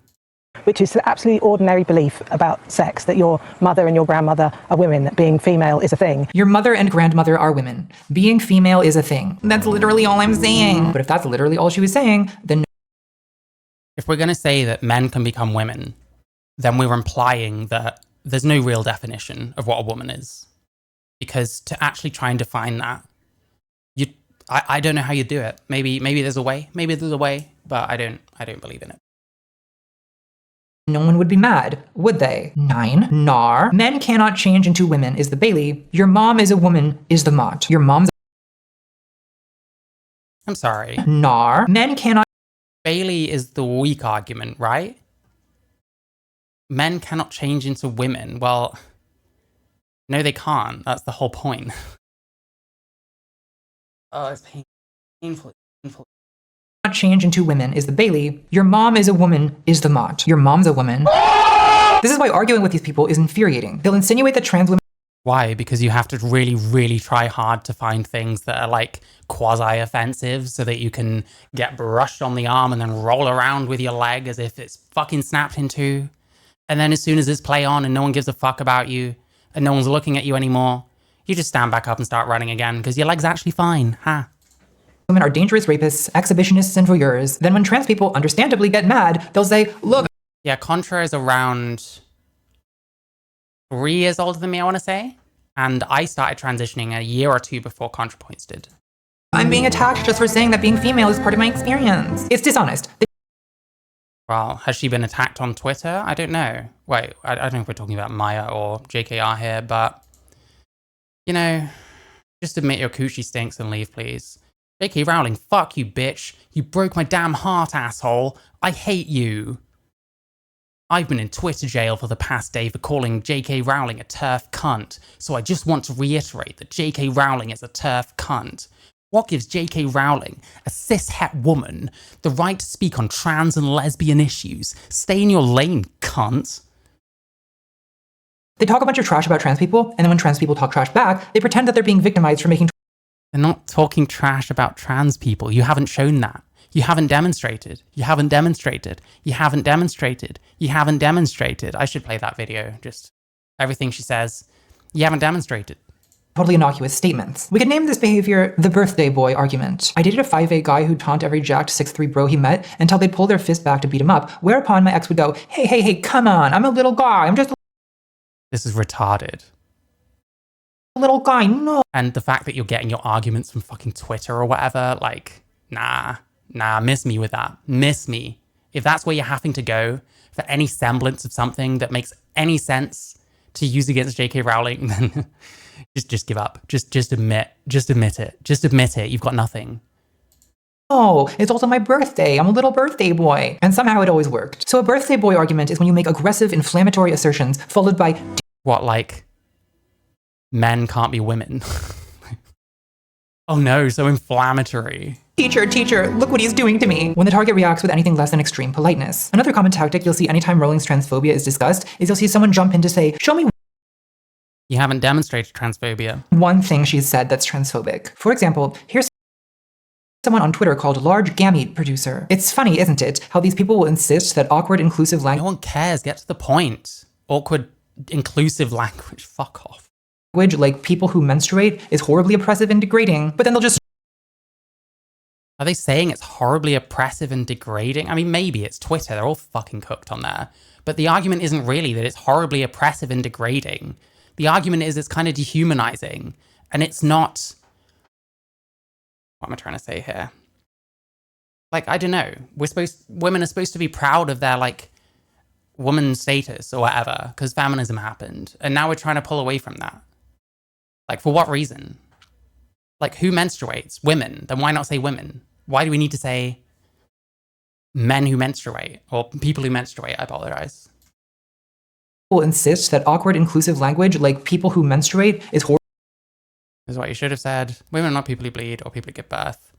Which is an absolutely ordinary belief about sex, that your mother and your grandmother are women, that being female is a thing. Your mother and grandmother are women. Being female is a thing. That's literally all I'm saying. But if that's literally all she was saying, then... If we're going to say that men can become women, then we're implying that there's no real definition of what a woman is. Because to actually try and define that, I don't know how you do it. Maybe there's a way. Maybe there's a way, but I don't believe in it. No one would be mad, would they? 9. Nar. Men cannot change into women is the Bailey. Your mom is a woman is the Mott. Your mom's... I'm sorry. Nar. Men cannot... Bailey is the weak argument, right? Men cannot change into women. Well, no, they can't. That's the whole point. Oh, it's painful. Not change into women is the Bailey. Your mom is a woman is the Mott. Your mom's a woman. This is why arguing with these people is infuriating. They'll insinuate that trans women... Why? Because you have to really, really try hard to find things that are like quasi-offensive so that you can get brushed on the arm and then roll around with your leg as if it's fucking snapped in two. And then as soon as this play on and no one gives a fuck about you and no one's looking at you anymore, you just stand back up and start running again because your leg's actually fine, huh? Women are dangerous rapists, exhibitionists, and voyeurs. Then when trans people understandably get mad, they'll say, look... Yeah, Contra is around 3 years older than me, I want to say. And I started transitioning a year or two before Contrapoints did. I'm being attacked just for saying that being female is part of my experience. It's dishonest. Well, has she been attacked on Twitter? I don't know. Wait, I don't know if we're talking about Maya or JKR here, but... You know, just admit your coochie stinks and leave, please. J.K. Rowling, fuck you, bitch. You broke my damn heart, asshole. I hate you. I've been in Twitter jail for the past day for calling J.K. Rowling a TERF cunt, so I just want to reiterate that J.K. Rowling is a TERF cunt. What gives J.K. Rowling, a cis-het woman, the right to speak on trans and lesbian issues? Stay in your lane, cunt. They talk a bunch of trash about trans people, and then when trans people talk trash back, they pretend that they're being victimized for making... They're not talking trash about trans people. You haven't shown that. You haven't demonstrated. You haven't demonstrated. You haven't demonstrated. You haven't demonstrated. I should play that video. Just everything she says. You haven't demonstrated. Totally innocuous statements. We could name this behavior the birthday boy argument. I dated a 5'8" guy who'd taunt every jacked 6'3" bro he met until they'd pull their fist back to beat him up, whereupon my ex would go, hey, come on, I'm a little guy, I'm just a... This is retarded. Little guy, no. And the fact that you're getting your arguments from fucking Twitter or whatever, like, nah, miss me with that. Miss me. If that's where you're having to go for any semblance of something that makes any sense, to use against J.K. Rowling, then just give up. Just admit it. Just admit it. You've got nothing. Oh, it's also my birthday. I'm a little birthday boy. And somehow it always worked. So a birthday boy argument is when you make aggressive, inflammatory assertions followed by what, like, men can't be women? Oh no, so inflammatory. Teacher, look what he's doing to me. When the target reacts with anything less than extreme politeness. Another common tactic you'll see anytime Rowling's transphobia is discussed is you'll see someone jump in to say, show me You haven't demonstrated transphobia. one thing she's said that's transphobic. For example, here's someone on Twitter called Large Gamete Producer. It's funny, isn't it, how these people will insist that awkward, inclusive language— No one cares, get to the point. Awkward, inclusive language, fuck off. like people who menstruate is horribly oppressive and degrading, but then they'll just— Are they saying it's horribly oppressive and degrading? I mean, maybe it's Twitter, they're all fucking cooked on there. But the argument isn't really that it's horribly oppressive and degrading. The argument is it's kind of dehumanizing. And it's not... What am I trying to say here? Like, I don't know. Women are supposed to be proud of their, like, woman status or whatever, because feminism happened. And now we're trying to pull away from that. Like, for what reason? Like, who menstruates? Women. Then why not say women? Why do we need to say men who menstruate? Or people who menstruate, I apologize. Will insist that awkward, inclusive language like people who menstruate is horrible. This is what you should have said. Women are not people who bleed or people who give birth.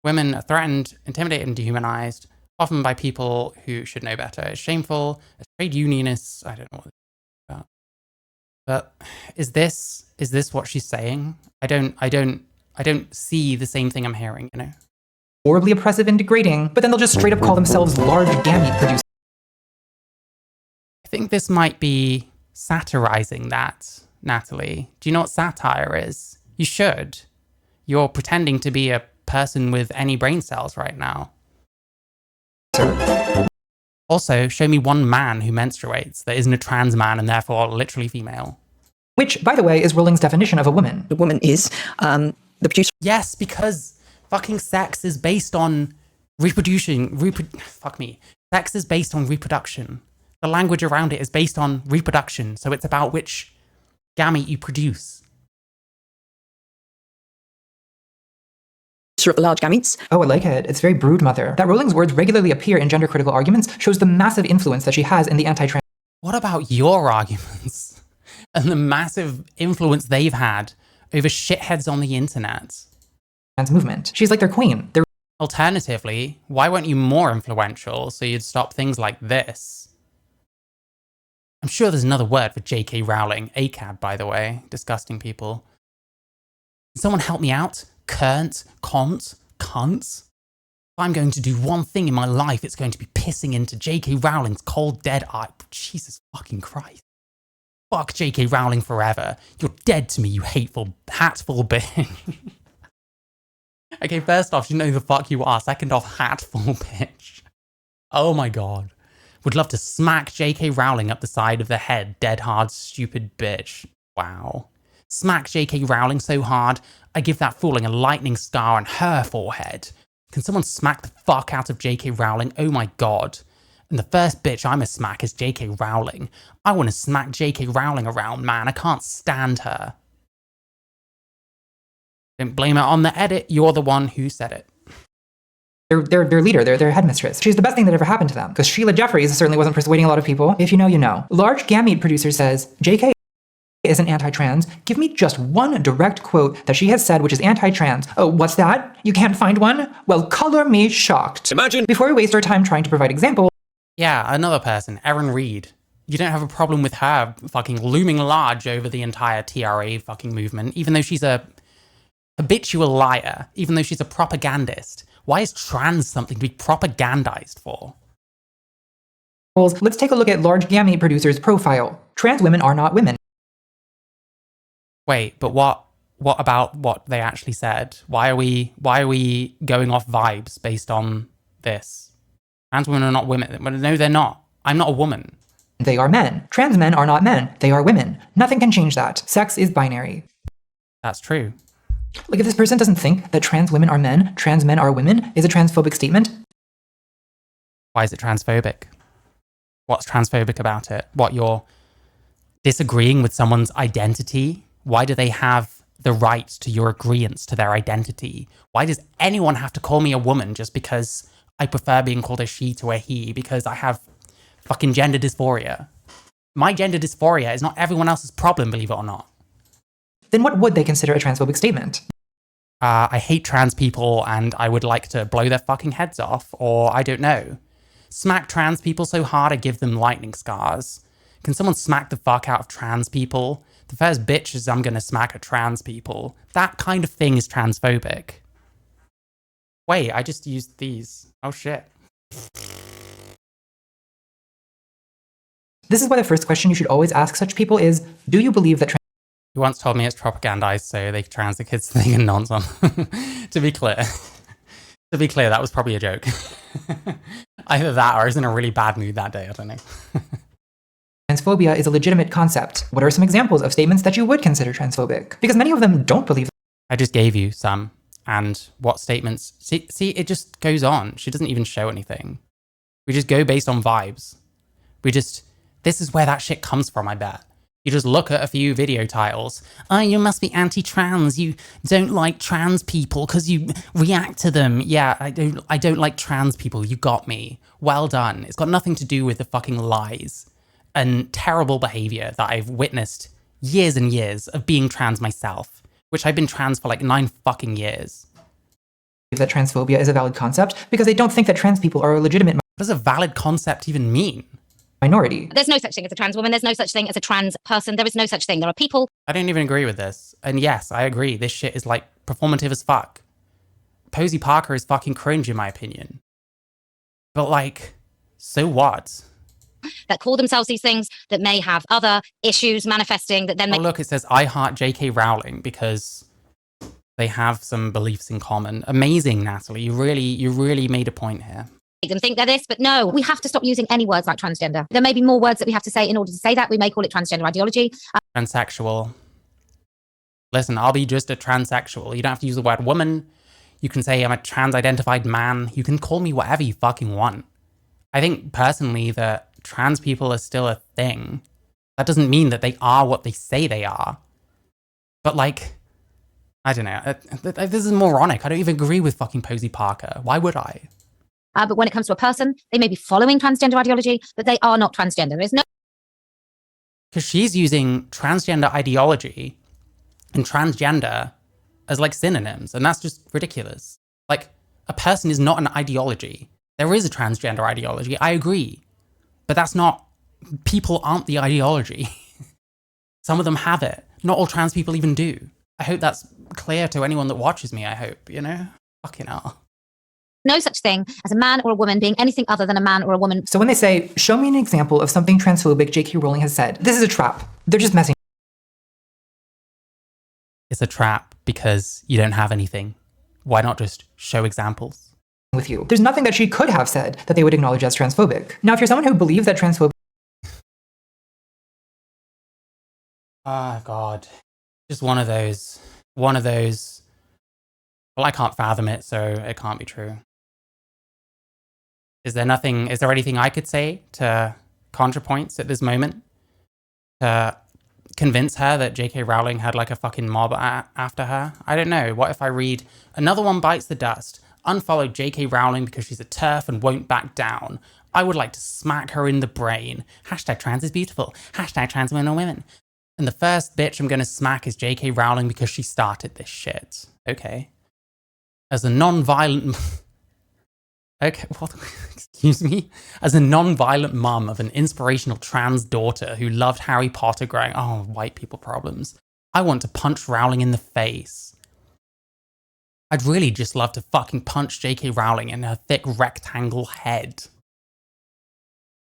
Women are threatened, intimidated, and dehumanized, often by people who should know better. It's shameful. As trade unionists, I don't know what this is about. But is this what she's saying? I don't see the same thing I'm hearing, you know? Horribly oppressive and degrading, but then they'll just straight up call themselves Large Gamete Producer. I think this might be satirizing that, Natalie. Do you know what satire is? You should. You're pretending to be a person with any brain cells right now. Also, show me one man who menstruates that isn't a trans man and therefore literally female. Which, by the way, is Rowling's definition of a woman. The woman is the producer. Yes, because fucking sex is based on fuck me. Sex is based on reproduction. The language around it is based on reproduction, so it's about which gamete you produce. Of large gametes. Oh, I like it. It's very brood mother. That Rowling's words regularly appear in gender critical arguments shows the massive influence that she has in the anti-trans. What about your arguments and the massive influence they've had over shitheads on the internet? Movement. She's like their queen. Alternatively, why weren't you more influential so you'd stop things like this? I'm sure there's another word for J.K. Rowling. ACAB, by the way. Disgusting people. Can someone help me out? Cunts? Cunts? If I'm going to do one thing in my life, it's going to be pissing into J.K. Rowling's cold, dead eye. Jesus fucking Christ. Fuck J.K. Rowling forever. You're dead to me, you hateful, hatful bitch. Okay, first off, you know who the fuck you are. Second off, hatful bitch. Oh my god. Would love to smack J.K. Rowling up the side of the head, dead hard, stupid bitch. Wow. Smack J.K. Rowling so hard, I give that fooling a lightning scar on her forehead. Can someone smack the fuck out of J.K. Rowling? Oh my god. And the first bitch I'ma smack is J.K. Rowling. I want to smack J.K. Rowling around, man. I can't stand her. Don't blame it on the edit. You're the one who said it. Their leader, their headmistress. She's the best thing that ever happened to them, because Sheila Jeffries certainly wasn't persuading a lot of people. If you know, you know. Large Gamete Producer says, JK isn't anti-trans. Give me just one direct quote that she has said which is anti-trans. Oh, what's that? You can't find one? Well, color me shocked. Imagine. Before we waste our time trying to provide examples. Yeah, another person, Erin Reed. You don't have a problem with her fucking looming large over the entire TRA fucking movement, even though she's a habitual liar, even though she's a propagandist. Why is trans something to be propagandized for? Let's take a look at Large Gamete Producer's profile. Trans women are not women. Wait, but what about what they actually said? Why are we going off vibes based on this? Trans women are not women. No, they're not. I'm not a woman. They are men. Trans men are not men. They are women. Nothing can change that. Sex is binary. That's true. Like, if this person doesn't think that trans women are men, trans men are women, is a transphobic statement. Why is it transphobic? What's transphobic about it? What, you're disagreeing with someone's identity? Why do they have the right to your agreement to their identity? Why does anyone have to call me a woman just because I prefer being called a she to a he because I have fucking gender dysphoria? My gender dysphoria is not everyone else's problem, believe it or not. Then what would they consider a transphobic statement? I hate trans people and I would like to blow their fucking heads off, or I don't know. Smack trans people so hard I give them lightning scars. Can someone smack the fuck out of trans people? The first bitches I'm gonna smack are trans people. That kind of thing is transphobic. Wait, I just used these. Oh shit. This is why the first question you should always ask such people is, do you believe that You once told me it's propagandized so they trans the kids thing and nonsense. To be clear, that was probably a joke. Either that or I was in a really bad mood that day, I don't know. transphobia is a legitimate concept? What are some examples of statements that you would consider transphobic? Because many of them don't believe. I just gave you some. And what statements? See, it just goes on. She doesn't even show anything. We just go based on vibes. This is where that shit comes from, I bet. You just look at a few video titles. Oh, you must be anti-trans. You don't like trans people because you react to them. Yeah, I don't like trans people. You got me. Well done. It's got nothing to do with the fucking lies and terrible behavior that I've witnessed years and years of being trans myself, which I've been trans for like 9 fucking years. That transphobia is a valid concept because they don't think that trans people are a legitimate. What does a valid concept even mean? Minority. There's no such thing as a trans woman. There's no such thing as a trans person. There is no such thing. There are people. I don't even agree with this. And yes, I agree. This shit is like performative as fuck. Posey Parker is fucking cringe in my opinion. But like, so what? That call themselves these things that may have other issues manifesting that then Oh, look, it says I heart J.K. Rowling because they have some beliefs in common. Amazing, Natalie. You really made a point here. make them think they're this, but no, we have to stop using any words like transgender. There may be more words that we have to say in order to say that. We may call it transgender ideology. Transsexual. Listen, I'll be just a transsexual. You don't have to use the word woman. You can say I'm a trans-identified man. You can call me whatever you fucking want. I think personally that trans people are still a thing. That doesn't mean that they are what they say they are. But like, I don't know. This is moronic. I don't even agree with fucking Posey Parker. Why would I? But when it comes to a person, they may be following transgender ideology, but they are not transgender. There's no... Because she's using transgender ideology and transgender as like synonyms, and that's just ridiculous. Like, a person is not an ideology. There is a transgender ideology, I agree. But that's not... People aren't the ideology. Some of them have it. Not all trans people even do. I hope that's clear to anyone that watches me, I hope, you know? Fucking hell. No such thing as a man or a woman being anything other than a man or a woman. So when they say, show me an example of something transphobic J.K. Rowling has said, this is a trap. They're just messing. It's a trap because you don't have anything. Why not just show examples? With you. There's nothing that she could have said that they would acknowledge as transphobic. Now, if you're someone who believes that transphobic... Ah, God. Just one of those. Well, I can't fathom it, so it can't be true. Is there anything I could say to Contrapoints at this moment to convince her that J.K. Rowling had like a fucking mob after her? I don't know. What if I read, another one bites the dust, unfollowed J.K. Rowling because she's a TERF and won't back down. I would like to smack her in the brain. Hashtag trans is beautiful. Hashtag trans men are women. And the first bitch I'm going to smack is J.K. Rowling because she started this shit. Okay. As a non-violent... Okay, what? Excuse me? As a non-violent mum of an inspirational trans daughter who loved Harry Potter growing... Oh, white people problems. I want to punch Rowling in the face. I'd really just love to fucking punch J.K. Rowling in her thick rectangle head.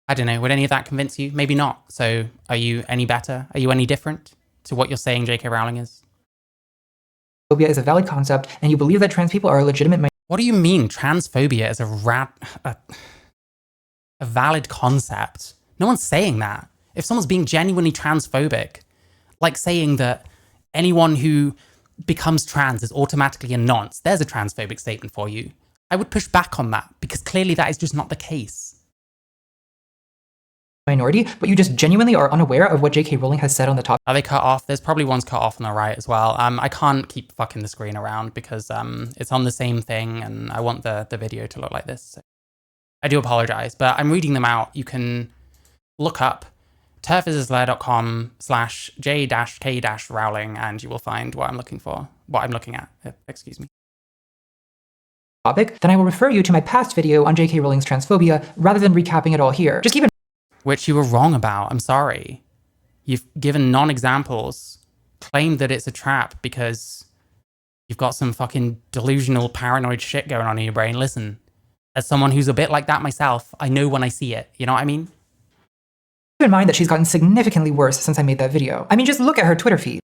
I don't know, would any of that convince you? Maybe not. So, are you any better? Are you any different to what you're saying J.K. Rowling is? Phobia is a valid concept, and you believe that trans people are a legitimate... What do you mean transphobia is a valid concept? No one's saying that. If someone's being genuinely transphobic, like saying that anyone who becomes trans is automatically a nonce, there's a transphobic statement for you. I would push back on that, because clearly that is just not the case. minority, but you just genuinely are unaware of what J.K. Rowling has said on the topic. Are they cut off? There's probably ones cut off on the right as well. I can't keep fucking the screen around because it's on the same thing and I want the video to look like this. So I do apologize, but I'm reading them out. You can look up turfisisler.com/J-K-Rowling and you will find what I'm looking for. What I'm looking at, excuse me. Then I will refer you to my past video on J.K. Rowling's transphobia rather than recapping it all here. Just keep in Which you were wrong about, I'm sorry. You've given non-examples, claimed that it's a trap because you've got some fucking delusional paranoid shit going on in your brain. Listen, as someone who's a bit like that myself, I know when I see it, you know what I mean? Keep in mind that she's gotten significantly worse since I made that video. I mean, just look at her Twitter feed.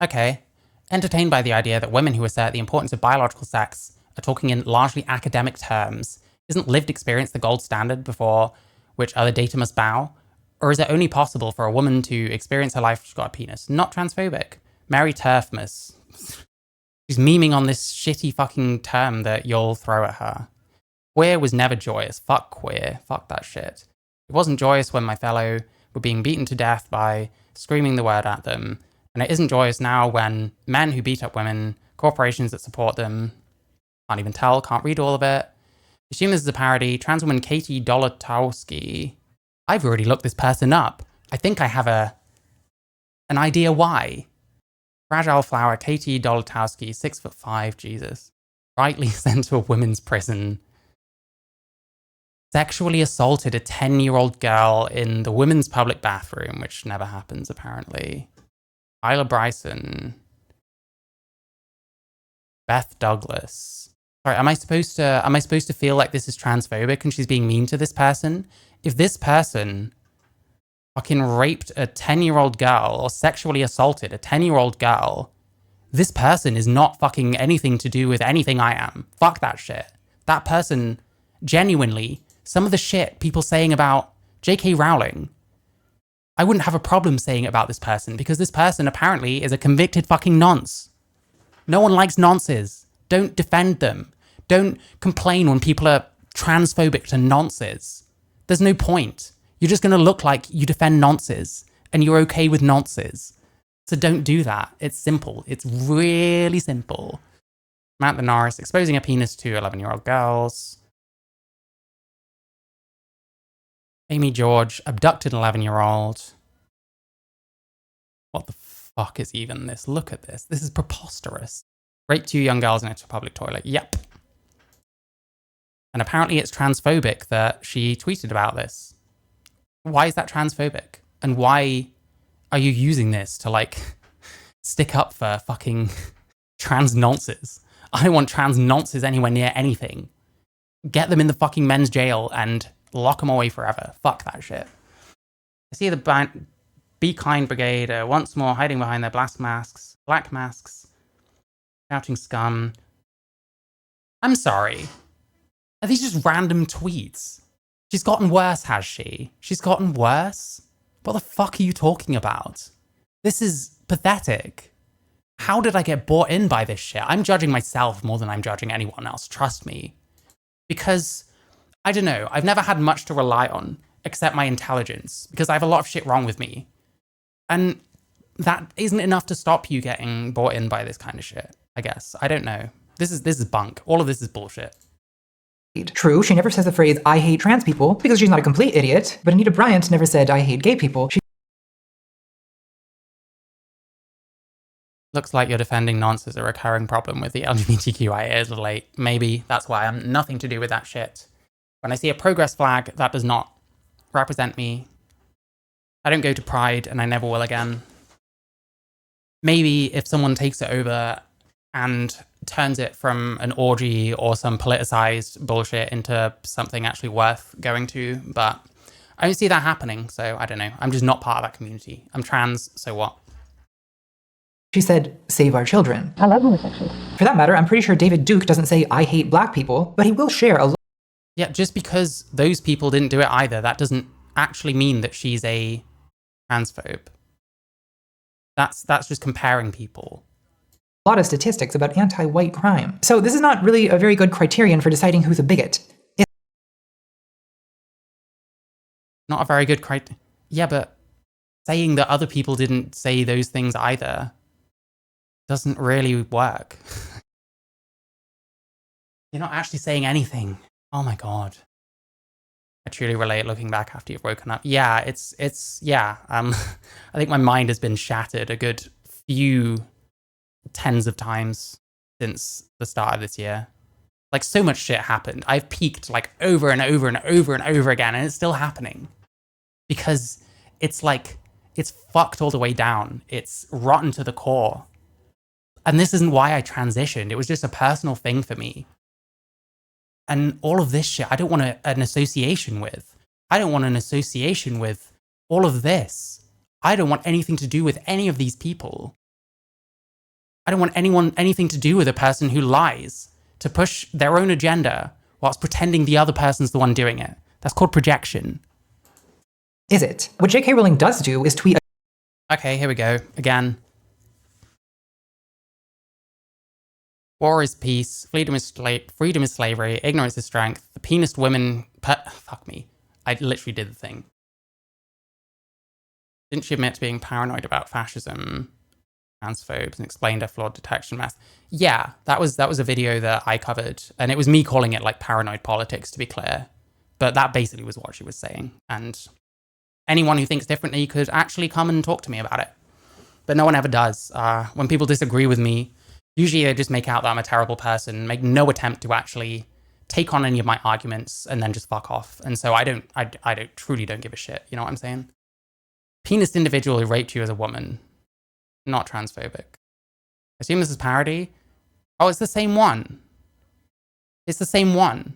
Okay. Entertained by the idea that women who assert the importance of biological sex are talking in largely academic terms, isn't lived experience the gold standard before which other data must bow? Or is it only possible for a woman to experience her life if she's got a penis? Not transphobic. Mary Turfmas. She's memeing on this shitty fucking term that you'll throw at her. Queer was never joyous. Fuck queer. Fuck that shit. It wasn't joyous when my fellow were being beaten to death by screaming the word at them. And it isn't joyous now when men who beat up women, corporations that support them, can't even tell, can't read all of it. Assume this is a parody. Trans woman Katie Dolotowski. I've already looked this person up. I think I have an idea why. Fragile flower Katie Dolotowski, 6'5", Jesus. Rightly sent to a women's prison. Sexually assaulted a 10-year-old girl in the women's public bathroom, which never happens apparently. Isla Bryson. Beth Douglas. Sorry, am I supposed to feel like this is transphobic and she's being mean to this person? If this person fucking raped a 10-year-old girl or sexually assaulted a 10-year-old girl, this person is not fucking anything to do with anything I am. Fuck that shit. That person, genuinely, some of the shit people saying about J.K. Rowling, I wouldn't have a problem saying it about this person because this person apparently is a convicted fucking nonce. No one likes nonces. Don't defend them. Don't complain when people are transphobic to nonces. There's no point. You're just going to look like you defend nonces and you're okay with nonces. So don't do that. It's simple. It's really simple. Samantha Norris exposing a penis to 11-year-old girls. Amy George abducted an 11-year-old. What the fuck is even this? Look at this. This is preposterous. Raped 2 young girls in a public toilet. Yep. And apparently it's transphobic that she tweeted about this. Why is that transphobic? And why are you using this to, like, stick up for fucking trans nonces? I don't want trans nonces anywhere near anything. Get them in the fucking men's jail and lock them away forever. Fuck that shit. I see the Be Kind Brigade once more hiding behind their black masks, shouting scum. I'm sorry. Are these just random tweets? She's gotten worse, has she? She's gotten worse? What the fuck are you talking about? This is pathetic. How did I get bought in by this shit? I'm judging myself more than I'm judging anyone else, trust me. Because, I don't know, I've never had much to rely on except my intelligence, because I have a lot of shit wrong with me. And that isn't enough to stop you getting bought in by this kind of shit, I guess. I don't know. This is bunk. All of this is bullshit. True, she never says the phrase, I hate trans people, because she's not a complete idiot, but Anita Bryant never said, I hate gay people. Looks like you're defending nonce as a recurring problem with the LGBTQIA late. Maybe that's why I'm nothing to do with that shit. When I see a progress flag, that does not represent me. I don't go to Pride, and I never will again. Maybe if someone takes it over and turns it from an orgy or some politicized bullshit into something actually worth going to, but I don't see that happening, so I don't know. I'm just not part of that community. I'm trans, so what? She said, save our children. I love homosexuals. For that matter, I'm pretty sure David Duke doesn't say, I hate black people, but he will share a lot. Yeah, just because those people didn't do it either, that doesn't actually mean that she's a transphobe. That's just comparing people. A lot of statistics about anti-white crime. So this is not really a very good criterion for deciding who's a bigot. Not a very good criteria. Yeah, but saying that other people didn't say those things either doesn't really work. You're not actually saying anything. Oh my god. I truly relate looking back after you've woken up. Yeah, yeah. I think my mind has been shattered a good few tens of times since the start of this year. Like, so much shit happened. I've peaked like over and over and over and over again, and it's still happening. Because it's like, it's fucked all the way down. It's rotten to the core. And this isn't why I transitioned. It was just a personal thing for me. And all of this shit, I don't want an association with. I don't want an association with all of this. I don't want anything to do with any of these people. I don't want anything to do with a person who lies to push their own agenda whilst pretending the other person's the one doing it. That's called projection. Is it? What J.K. Rowling does do is tweet. Okay, here we go. Again. War is peace, freedom is slavery, ignorance is strength, the penis women... Fuck me. I literally did the thing. Didn't she admit to being paranoid about fascism, transphobes, and explained her flawed detection method? Yeah, that was a video that I covered, and it was me calling it like paranoid politics, to be clear. But that basically was what she was saying, and anyone who thinks differently could actually come and talk to me about it. But no one ever does. When people disagree with me, usually they just make out that I'm a terrible person, make no attempt to actually take on any of my arguments, and then just fuck off. And so I truly don't give a shit. You know what I'm saying? Penis individual who raped you as a woman. Not transphobic. Assume this is parody? Oh, it's the same one. It's the same one.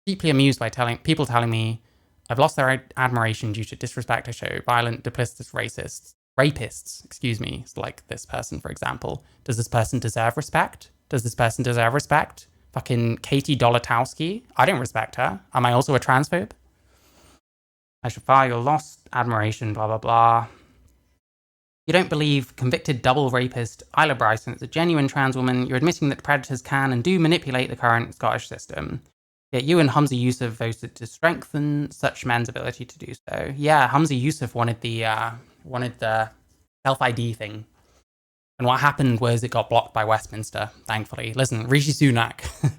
Deeply amused by people telling me I've lost their admiration due to disrespect I show, violent, duplicitous rapists, excuse me, like this person, for example. Does this person deserve respect? Does this person deserve respect? Fucking Katie Dolotowski? I don't respect her. Am I also a transphobe? I should file your lost admiration, blah, blah, blah. You don't believe convicted double rapist Isla Bryson is a genuine trans woman. You're admitting that predators can and do manipulate the current Scottish system. Yet you and Humza Yousaf voted to strengthen such men's ability to do so. Yeah, Humza Yousaf wanted the self-ID thing. And what happened was it got blocked by Westminster, thankfully. Listen, Rishi Sunak,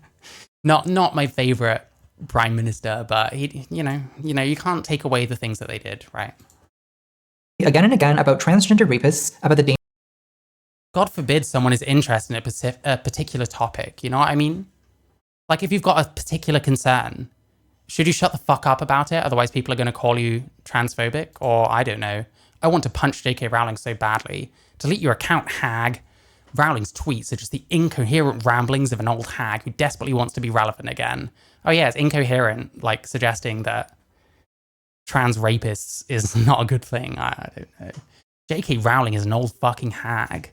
not my favorite prime minister, but he, you know, you can't take away the things that they did, right? Again and again about transgender rapists, about the danger. God forbid someone is interested in a particular topic, you know what I mean? Like, if you've got a particular concern, should you shut the fuck up about it? Otherwise people are going to call you transphobic, or I don't know. I want to punch J.K. Rowling so badly. Delete your account, hag. Rowling's tweets are just the incoherent ramblings of an old hag who desperately wants to be relevant again. Oh yeah, it's incoherent, like suggesting that trans rapists is not a good thing. I don't know. J.K. Rowling is an old fucking hag.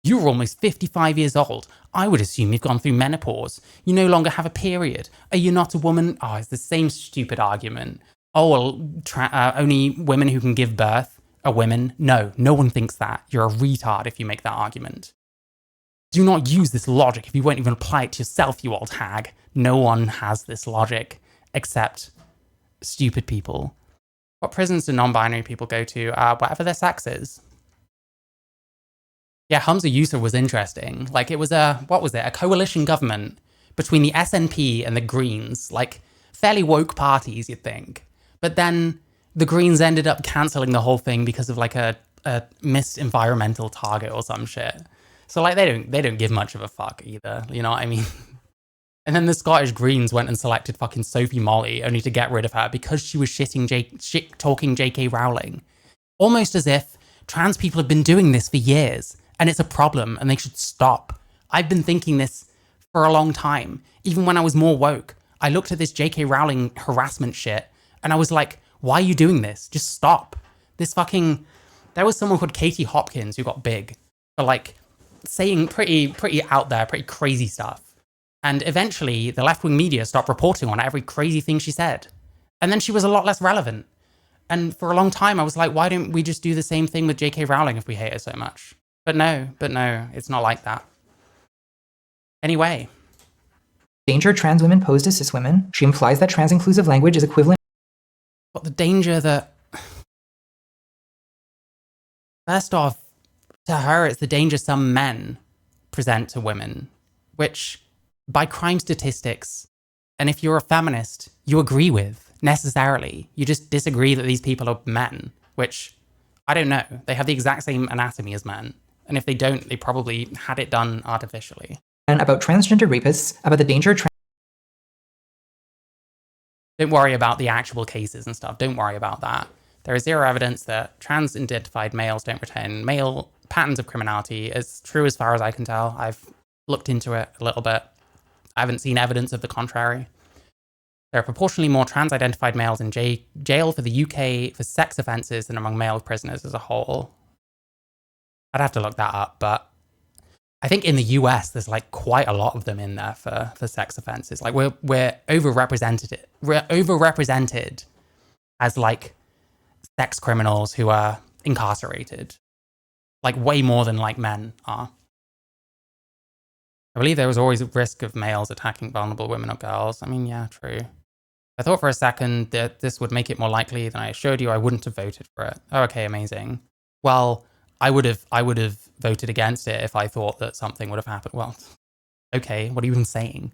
You're almost 55 years old. I would assume you've gone through menopause. You no longer have a period. Are you not a woman? Oh, it's the same stupid argument. Oh, well, only women who can give birth are women. No one thinks that. You're a retard if you make that argument. Do not use this logic if you won't even apply it to yourself, you old hag. No one has this logic except stupid people. What prisons do non-binary people go to? Whatever their sex is. Yeah, Humza Yousaf was interesting. Like, it was a coalition government between the SNP and the Greens, like, fairly woke parties, you'd think. But then the Greens ended up cancelling the whole thing because of, like, a missed environmental target or some shit. So, like, they don't give much of a fuck either, you know what I mean? And then the Scottish Greens went and selected fucking Sophie Molly, only to get rid of her because she was shit-talking J.K. Rowling. Almost as if trans people have been doing this for years. And it's a problem, and they should stop. I've been thinking this for a long time. Even when I was more woke, I looked at this J.K. Rowling harassment shit, and I was like, why are you doing this? Just stop. There was someone called Katie Hopkins who got big for, like, saying pretty out there, pretty crazy stuff. And eventually, the left-wing media stopped reporting on every crazy thing she said. And then she was a lot less relevant. And for a long time, I was like, why don't we just do the same thing with J.K. Rowling if we hate her so much? But no, it's not like that. Anyway. Danger trans women pose to cis women. She implies that trans inclusive language is equivalent But the danger that... First off, to her, it's the danger some men present to women, which, by crime statistics, and if you're a feminist, you agree with, necessarily. You just disagree that these people are men, which, I don't know. They have the exact same anatomy as men. And if they don't, they probably had it done artificially. And about transgender rapists, about the danger Don't worry about the actual cases and stuff. Don't worry about that. There is zero evidence that trans-identified males don't retain male patterns of criminality. It's true as far as I can tell. I've looked into it a little bit. I haven't seen evidence of the contrary. There are proportionally more trans-identified males in jail for the UK for sex offences than among male prisoners as a whole. I'd have to look that up, but I think in the US there's like quite a lot of them in there for sex offences. Like we're overrepresented as like sex criminals who are incarcerated. Like way more than like men are. I believe there was always a risk of males attacking vulnerable women or girls. I mean, yeah, true. I thought for a second that this would make it more likely than I assured you I wouldn't have voted for it. Oh, okay, amazing. Well, I would have voted against it if I thought that something would have happened. Well, okay, what are you even saying?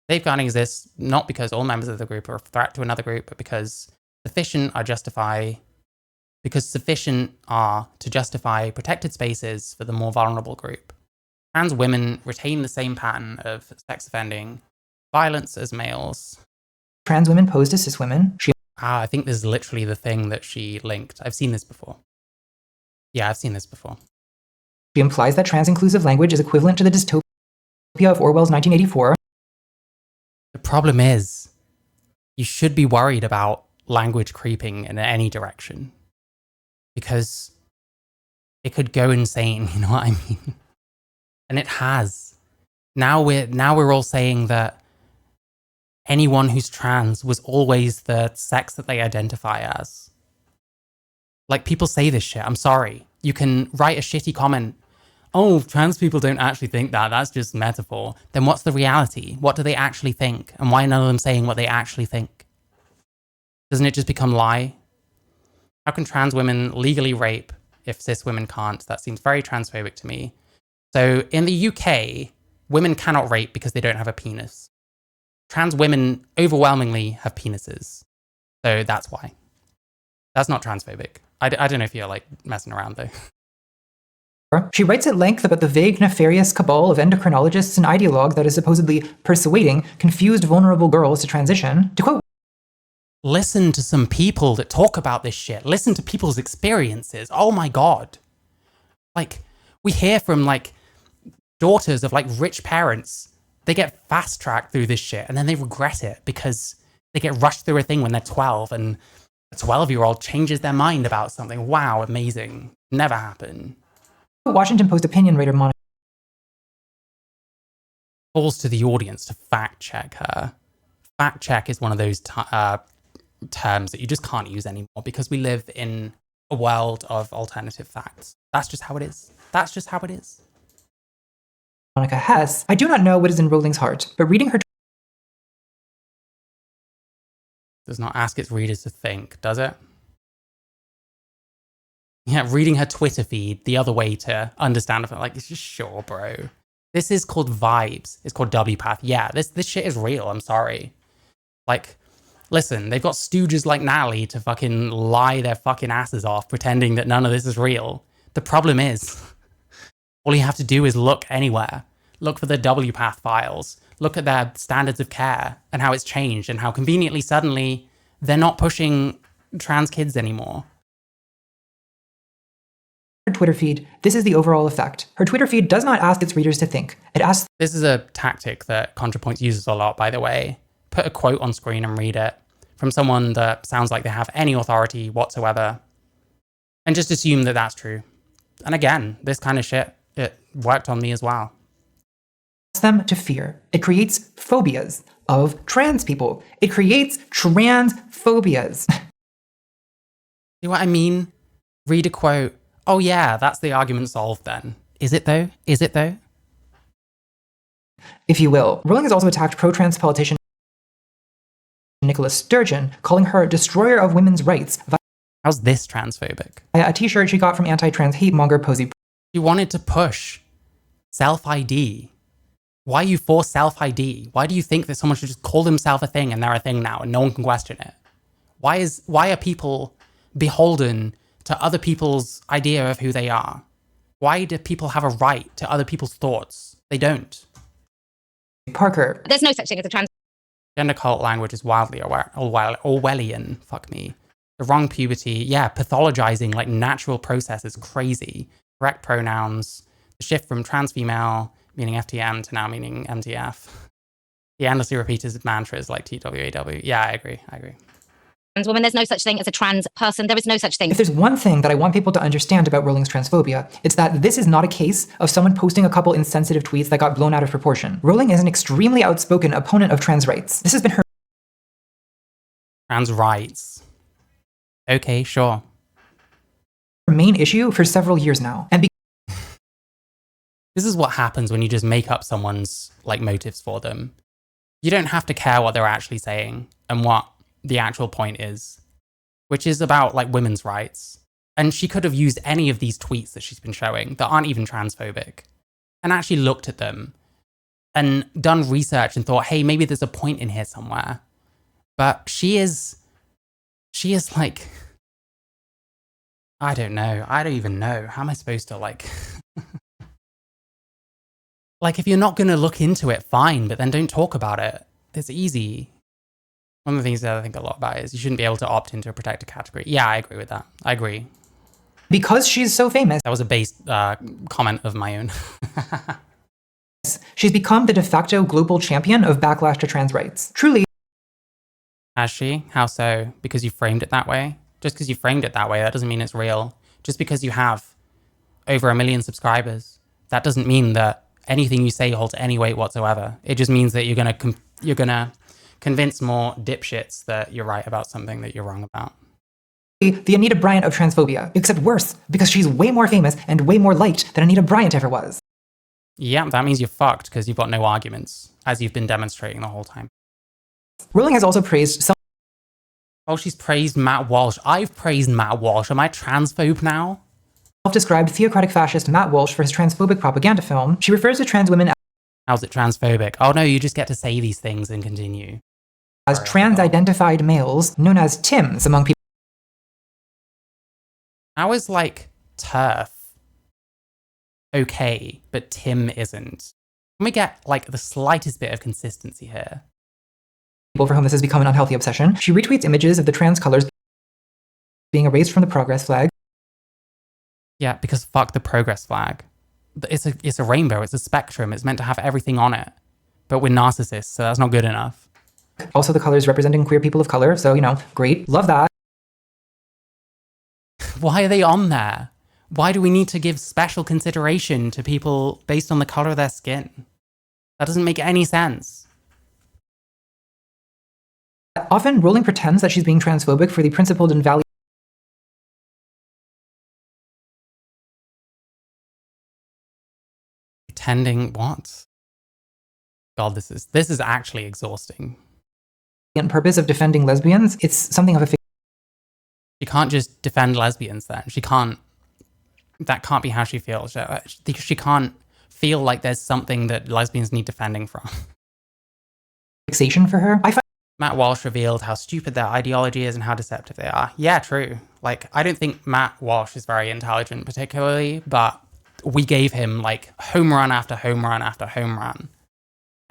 Safeguarding exists not because all members of the group are a threat to another group, but because sufficient are to justify protected spaces for the more vulnerable group. Trans women retain the same pattern of sex offending violence as males. Trans women pose to cis women. I think this is literally the thing that she linked. I've seen this before. Yeah, I've seen this before. She implies that trans-inclusive language is equivalent to the dystopia of Orwell's 1984. The problem is, you should be worried about language creeping in any direction. Because it could go insane, you know what I mean? And it has. Now we're all saying that anyone who's trans was always the sex that they identify as. Like, people say this shit. I'm sorry. You can write a shitty comment. Oh, trans people don't actually think that. That's just metaphor. Then what's the reality? What do they actually think? And why are none of them saying what they actually think? Doesn't it just become lie? How can trans women legally rape if cis women can't? That seems very transphobic to me. So in the UK, women cannot rape because they don't have a penis. Trans women overwhelmingly have penises. So that's why. That's not transphobic. I don't know if you're like messing around though. She writes at length about the vague, nefarious cabal of endocrinologists and ideologues that is supposedly persuading confused, vulnerable girls to transition. To quote, listen to some people that talk about this shit. Listen to people's experiences. Oh my God. Like, we hear from like daughters of like rich parents. They get fast-tracked through this shit and then they regret it because they get rushed through a thing when they're 12 and a 12-year-old changes their mind about something. Wow, amazing. Never happened. Washington Post opinion writer Monica calls to the audience to fact check her. Fact check is one of those terms that you just can't use anymore because we live in a world of alternative facts. That's just how it is. That's just how it is. Monica Hess, I do not know what is in Rowling's heart, but reading her does not ask its readers to think, does it? Yeah, reading her Twitter feed the other way to understand it. Like, it's just sure, bro. This is called vibes. It's called WPATH. Yeah, this shit is real. I'm sorry. Like, listen, they've got stooges like Natalie to fucking lie their fucking asses off, pretending that none of this is real. The problem is, all you have to do is look anywhere. Look for the WPATH files. Look at their standards of care and how it's changed and how conveniently suddenly they're not pushing trans kids anymore. Her Twitter feed, this is the overall effect. Her Twitter feed does not ask its readers to think. It asks... This is a tactic that Contrapoints uses a lot, by the way. Put a quote on screen and read it from someone that sounds like they have any authority whatsoever. And just assume that that's true. And again, this kind of shit, it worked on me as well. Them to fear. It creates phobias of trans people. It creates trans phobias. See what I mean? Read a quote. Oh yeah, that's the argument solved then. Is it though? Is it though? If you will. Rowling has also attacked pro-trans politician Nick Nicola Sturgeon, calling her destroyer of women's rights How's this transphobic? via a t-shirt she got from anti-trans hate monger Posey. She wanted to push self-ID. Why are you for self-ID? Why do you think that someone should just call themselves a thing and they're a thing now and no one can question it? Why are people beholden to other people's idea of who they are? Why do people have a right to other people's thoughts? They don't. Parker. There's no such thing as a trans. Gender cult language is wildly Orwellian. Fuck me. The wrong puberty. Yeah, pathologizing like natural process is crazy. Correct pronouns. The shift from trans female meaning FTM to now meaning MTF. He endlessly repeated mantras like TWAW. Yeah, I agree. Woman, there's no such thing as a trans person. There is no such thing. If there's one thing that I want people to understand about Rowling's transphobia, it's that this is not a case of someone posting a couple insensitive tweets that got blown out of proportion. Rowling is an extremely outspoken opponent of trans rights. This has been her trans rights. Okay, sure. main issue for several years now. And this is what happens when you just make up someone's like motives for them. You don't have to care what they're actually saying and what the actual point is, which is about like women's rights. And she could have used any of these tweets that she's been showing that aren't even transphobic and actually looked at them and done research and thought, hey, maybe there's a point in here somewhere. But she is like, I don't know. I don't even know. How am I supposed to like, like if you're not going to look into it, fine, but then don't talk about it. It's easy. One of the things that I think a lot about is you shouldn't be able to opt into a protected category. Yeah, I agree with that. I agree. Because she's so famous. That was a base comment of my own. She's become the de facto global champion of backlash to trans rights. Truly. Has she? How so? Because you framed it that way? Just because you framed it that way, that doesn't mean it's real. Just because you have over 1 million subscribers, that doesn't mean that anything you say holds any weight whatsoever. It just means that you're gonna convince more dipshits that you're right about something that you're wrong about. The Anita Bryant of transphobia, except worse, because she's way more famous and way more liked than Anita Bryant ever was. Yeah, that means you're fucked because you've got no arguments, as you've been demonstrating the whole time. Rowling has also praised some. Oh, she's praised Matt Walsh. I've praised Matt Walsh. Am I transphobe now? Self-described theocratic fascist Matt Walsh for his transphobic propaganda film. She refers to trans women How's it transphobic? Oh no, you just get to say these things and continue. As trans-identified males, known as Tims among people. How is like TERF okay, but Tim isn't? Can we get like the slightest bit of consistency here? People for whom this has become an unhealthy obsession. She retweets images of the trans colors being erased from the progress flag. Yeah, because fuck the progress flag. It's a rainbow, it's a spectrum, it's meant to have everything on it. But we're narcissists, so that's not good enough. Also the colors representing queer people of color, so, you know, great, love that. Why are they on there? Why do we need to give special consideration to people based on the color of their skin? That doesn't make any sense. Often, Rowling pretends that she's being transphobic for the principled and valued. Pretending what? God, this is actually exhausting. Purpose of defending lesbians, it's something of a. She can't just defend lesbians then. She can't. That can't be how she feels. She can't feel like there's something that lesbians need defending from. Fixation for her. Matt Walsh revealed how stupid their ideology is and how deceptive they are. Yeah, true. Like, I don't think Matt Walsh is very intelligent particularly, but we gave him like home run after home run after home run.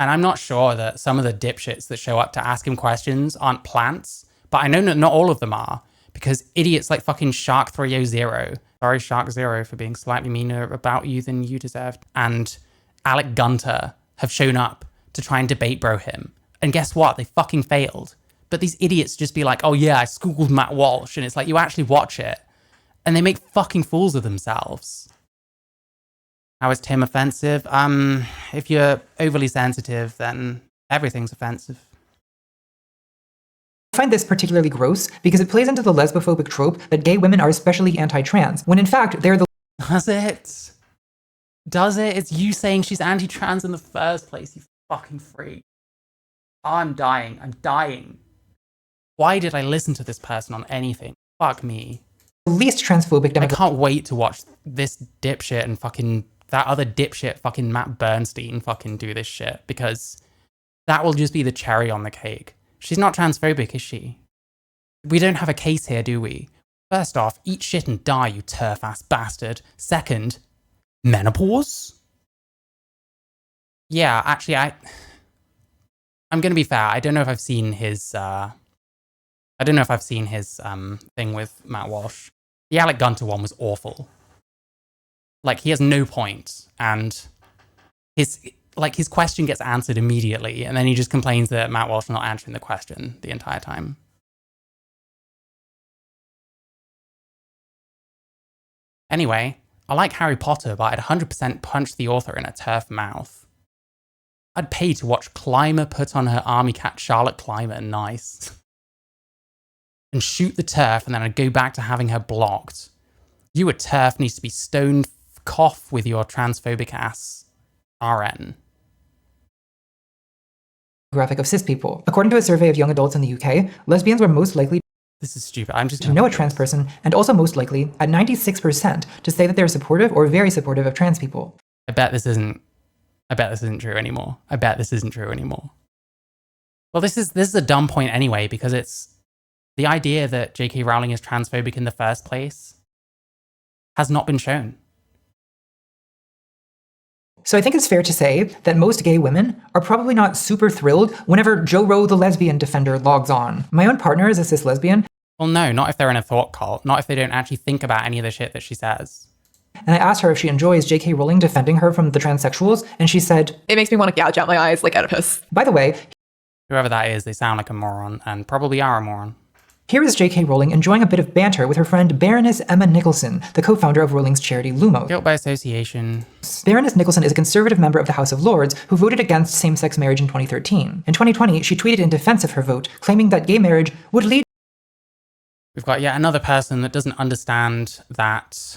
And I'm not sure that some of the dipshits that show up to ask him questions aren't plants, but I know not all of them are, because idiots like fucking Shark300, sorry Shark Zero for being slightly meaner about you than you deserved, and Alec Gunter have shown up to try and debate bro him. And guess what? They fucking failed. But these idiots just be like, oh yeah, I schooled Matt Walsh, and it's like, you actually watch it, and they make fucking fools of themselves. How is Tim offensive? If you're overly sensitive, then everything's offensive. I find this particularly gross because it plays into the lesbophobic trope that gay women are especially anti-trans, when in fact they're the. Does it? Does it? It's you saying she's anti-trans in the first place, you fucking freak. Oh, I'm dying. I'm dying. Why did I listen to this person on anything? Fuck me. Least transphobic I can't wait to watch this dipshit and fucking that other dipshit fucking Matt Bernstein fucking do this shit, because that will just be the cherry on the cake. She's not transphobic, is she? We don't have a case here, do we? First off, eat shit and die, you turf-ass bastard. Second, menopause? Yeah, actually, I'm gonna be fair. I don't know if I've seen his thing with Matt Walsh. The Alec Gunter one was awful. Like, he has no point, and his question gets answered immediately, and then he just complains that Matt Walsh is not answering the question the entire time. Anyway, I like Harry Potter, but I'd 100% punch the author in a turf mouth. I'd pay to watch Climber put on her army cat Charlotte Climber, nice, and shoot the turf, and then I'd go back to having her blocked. You, a turf, needs to be stoned cough with your transphobic ass RN. Graphic of cis people. According to a survey of young adults in the UK, lesbians were most likely This is stupid. I'm just to know a trans person, and also most likely, at 96%, to say that they're supportive or very supportive of trans people. I bet this isn't true anymore. Well, this is a dumb point anyway, because it's the idea that J.K. Rowling is transphobic in the first place has not been shown. So I think it's fair to say that most gay women are probably not super thrilled whenever Jo Rowe the lesbian defender logs on. My own partner is a cis lesbian. Well, no, not if they're in a thought cult. Not if they don't actually think about any of the shit that she says. And I asked her if she enjoys J.K. Rowling defending her from the transsexuals, and she said, "It makes me want to gouge out my eyes like Oedipus." By the way, whoever that is, they sound like a moron, and probably are a moron. Here is J.K. Rowling enjoying a bit of banter with her friend Baroness Emma Nicholson, the co-founder of Rowling's charity Lumos. Guilt by association. Baroness Nicholson is a conservative member of the House of Lords who voted against same-sex marriage in 2013. In 2020, she tweeted in defense of her vote, claiming that gay marriage would lead... We've got yet another person that doesn't understand that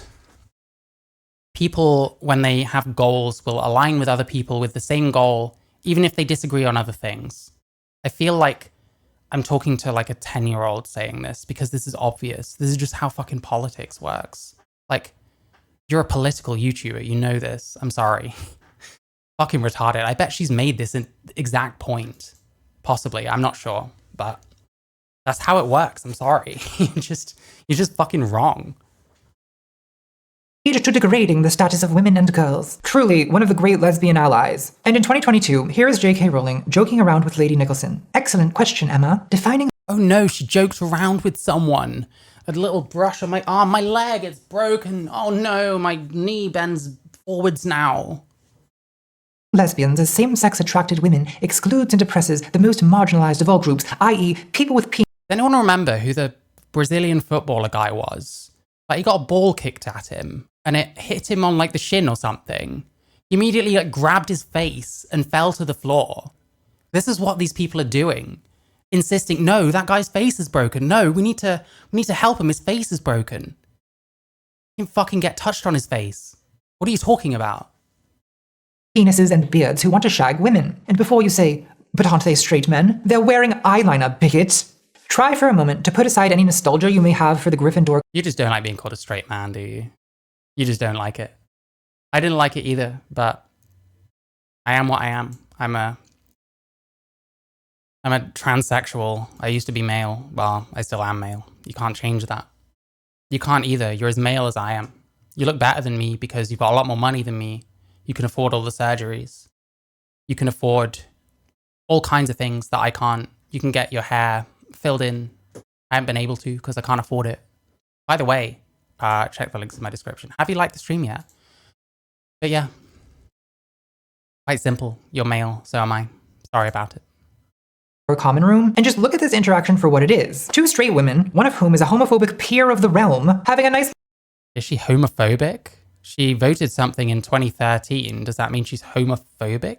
people, when they have goals, will align with other people with the same goal, even if they disagree on other things. I feel like I'm talking to like a 10-year-old saying this, because this is obvious. This is just how fucking politics works. Like, you're a political YouTuber, you know this. I'm sorry. Fucking retarded. I bet she's made this exact point. Possibly, I'm not sure, but that's how it works. I'm sorry. You're just fucking wrong. To degrading the status of women and girls. Truly, one of the great lesbian allies. And in 2022, here is J.K. Rowling joking around with Lady Nicholson. Excellent question, Emma. Defining... Oh no, she joked around with someone. A little brush on my arm. My leg is broken. Oh no, my knee bends forwards now. Lesbians as same-sex attracted women excludes and oppresses the most marginalized of all groups, i.e. people with penis. Does anyone remember who the Brazilian footballer guy was? Like, he got a ball kicked at him, and it hit him on like the shin or something. He immediately like grabbed his face and fell to the floor. This is what these people are doing. Insisting, no, that guy's face is broken. No, we need to help him. His face is broken. He can fucking get touched on his face. What are you talking about? Penises and beards who want to shag women. And before you say, but aren't they straight men? They're wearing eyeliner, bigot. Try for a moment to put aside any nostalgia you may have for the Gryffindor. You just don't like being called a straight man, do you? You just don't like it. I didn't like it either, but I am what I am. I'm a transsexual. I used to be male. Well, I still am male. You can't change that. You can't either. You're as male as I am. You look better than me because you've got a lot more money than me. You can afford all the surgeries. You can afford all kinds of things that I can't. You can get your hair filled in. I haven't been able to because I can't afford it. By the way, check the links in my description. Have you liked the stream yet? But yeah, quite simple. You're male, so am I. Sorry about it. Or common room, and just look at this interaction for what it is. Two straight women, one of whom is a homophobic peer of the realm, having a nice... Is she homophobic? She voted something in 2013. Does that mean she's homophobic?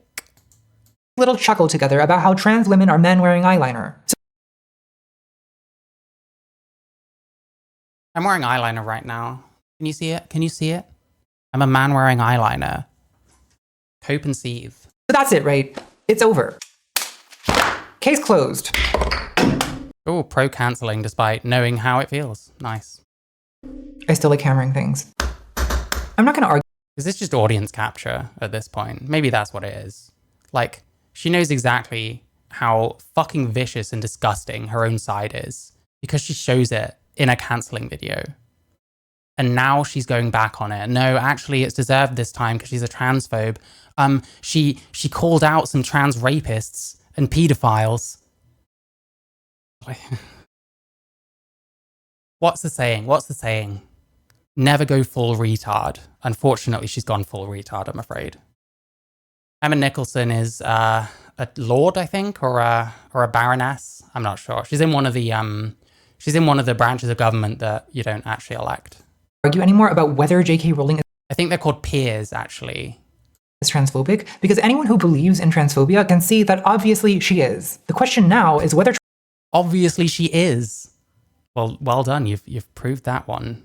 Little chuckle together about how trans women are men wearing eyeliner. So I'm wearing eyeliner right now. Can you see it? Can you see it? I'm a man wearing eyeliner. Cope and seethe. that's it, right? It's over. Case closed. Oh, pro-cancelling despite knowing how it feels. Nice. I still like hammering things. I'm not going to argue. Is this just audience capture at this point? Maybe that's what it is. Like, she knows exactly how fucking vicious and disgusting her own side is because she shows it in a cancelling video. And now she's going back on it. No, actually, it's deserved this time because she's a transphobe. She called out some trans rapists and pedophiles. What's the saying? Never go full retard. Unfortunately, she's gone full retard, I'm afraid. Emma Nicholson is a lord, I think, or a baroness. I'm not sure. She's in one of the branches of government that you don't actually elect. Argue anymore about whether J.K. Rowling is I think they're called peers, actually. Is transphobic, because anyone who believes in transphobia can see that obviously she is. The question now is whether obviously she is. Well done. You've proved that one.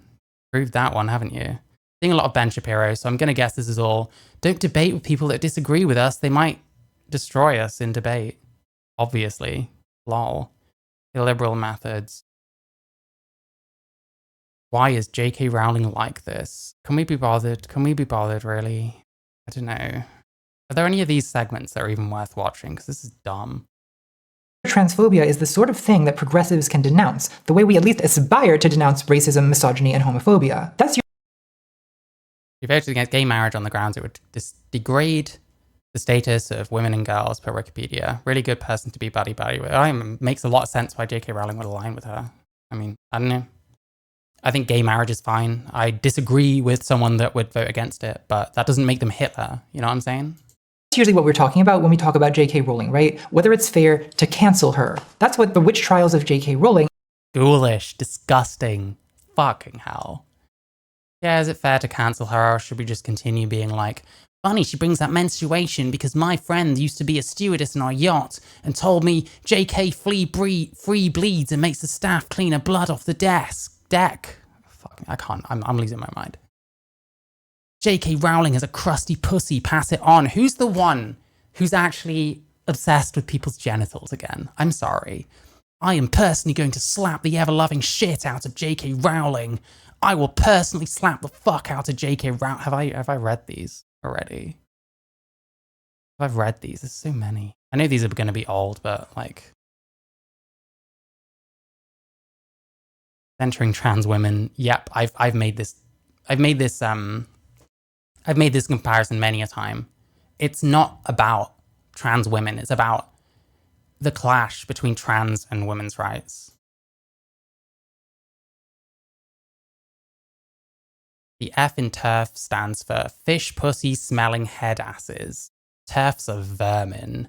Proved that one, haven't you? Seeing a lot of Ben Shapiro, so I'm going to guess this is all. Don't debate with people that disagree with us. They might destroy us in debate. Obviously. Lol. Illiberal methods. Why is J.K. Rowling like this? Can we be bothered? Really? I don't know. Are there any of these segments that are even worth watching? Because this is dumb. Transphobia is the sort of thing that progressives can denounce, the way we at least aspire to denounce racism, misogyny, and homophobia. That's your. If you voted against gay marriage on the grounds it would degrade the status of women and girls per Wikipedia. Really good person to be buddy-buddy with. Makes a lot of sense why J.K. Rowling would align with her. I mean, I don't know. I think gay marriage is fine. I disagree with someone that would vote against it, but that doesn't make them Hitler. You know what I'm saying? That's usually what we're talking about when we talk about J.K. Rowling, right? Whether it's fair to cancel her. That's what the witch trials of J.K. Rowling. Ghoulish, disgusting, fucking hell. Yeah, is it fair to cancel her, or should we just continue being like, funny, she brings that menstruation because my friend used to be a stewardess on our yacht and told me J.K. free bleeds and makes the staff clean her blood off the deck. Fuck, I can't, I'm losing my mind. J.K. Rowling is a crusty pussy, pass it on. Who's the one who's actually obsessed with people's genitals again? I'm sorry. I am personally going to slap the ever-loving shit out of J.K. Rowling. I will personally slap the fuck out of J.K. Rowling. Have I read these already? I've read these. There's so many. I know these are going to be old, but like centering trans women. Yep, I've made this comparison many a time. It's not about trans women. It's about the clash between trans and women's rights. The F in TERF stands for fish pussy smelling head asses. TERFs are vermin.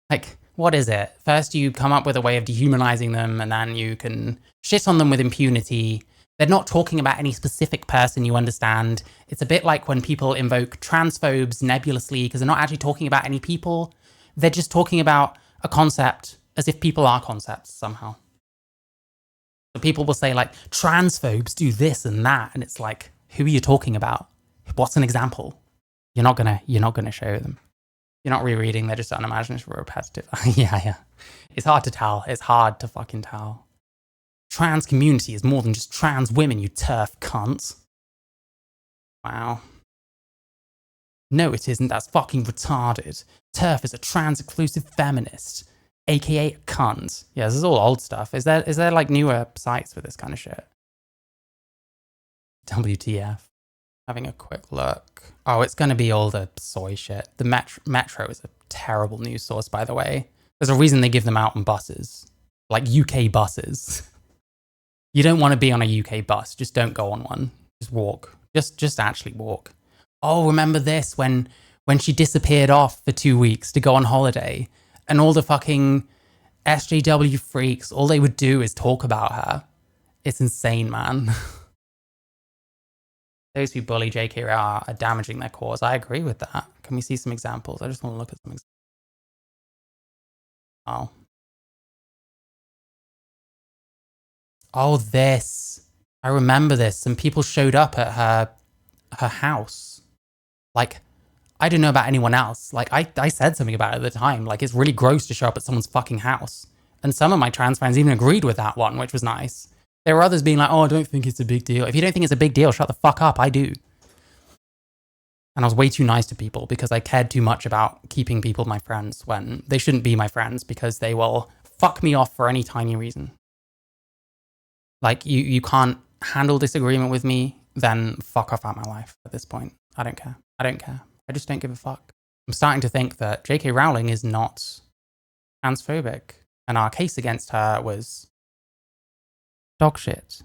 Like, what is it? First you come up with a way of dehumanizing them and then you can shit on them with impunity. They're not talking about any specific person you understand. It's a bit like when people invoke transphobes nebulously because they're not actually talking about any people. They're just talking about a concept as if people are concepts somehow. So people will say like, transphobes do this and that. And it's like, who are you talking about? What's an example? You're not gonna show them. You're not rereading, they're just unimaginative or repetitive. Yeah. It's hard to tell. It's hard to fucking tell. Trans community is more than just trans women, you TERF cunts. Wow. No, it isn't. That's fucking retarded. TERF is a trans-exclusive feminist, aka a cunt. Yeah, this is all old stuff. Is there like newer sites for this kind of shit? WTF. Having a quick look. Oh, it's going to be all the soy shit. The Metro is a terrible news source, by the way. There's a reason they give them out on buses. Like UK buses. You don't want to be on a UK bus. Just don't go on one. Just walk. Just actually walk. Oh, remember this when she disappeared off for 2 weeks to go on holiday and all the fucking SJW freaks, all they would do is talk about her. It's insane, man. Those who bully JK are damaging their cause. I agree with that. Can we see some examples? I just want to look at some examples. Oh. Oh, this. I remember this. Some people showed up at her house. Like, I don't know about anyone else. Like, I said something about it at the time. Like, it's really gross to show up at someone's fucking house And some of my trans friends even agreed with that one, which was nice. There were others being like, oh, I don't think it's a big deal. If you don't think it's a big deal, shut the fuck up. I do. And I was way too nice to people because I cared too much about keeping people my friends when they shouldn't be my friends because they will fuck me off for any tiny reason. Like, you can't handle disagreement with me, then fuck off out my life at this point. I don't care. I don't care. I just don't give a fuck. I'm starting to think that J.K. Rowling is not transphobic, and our case against her was dog shit.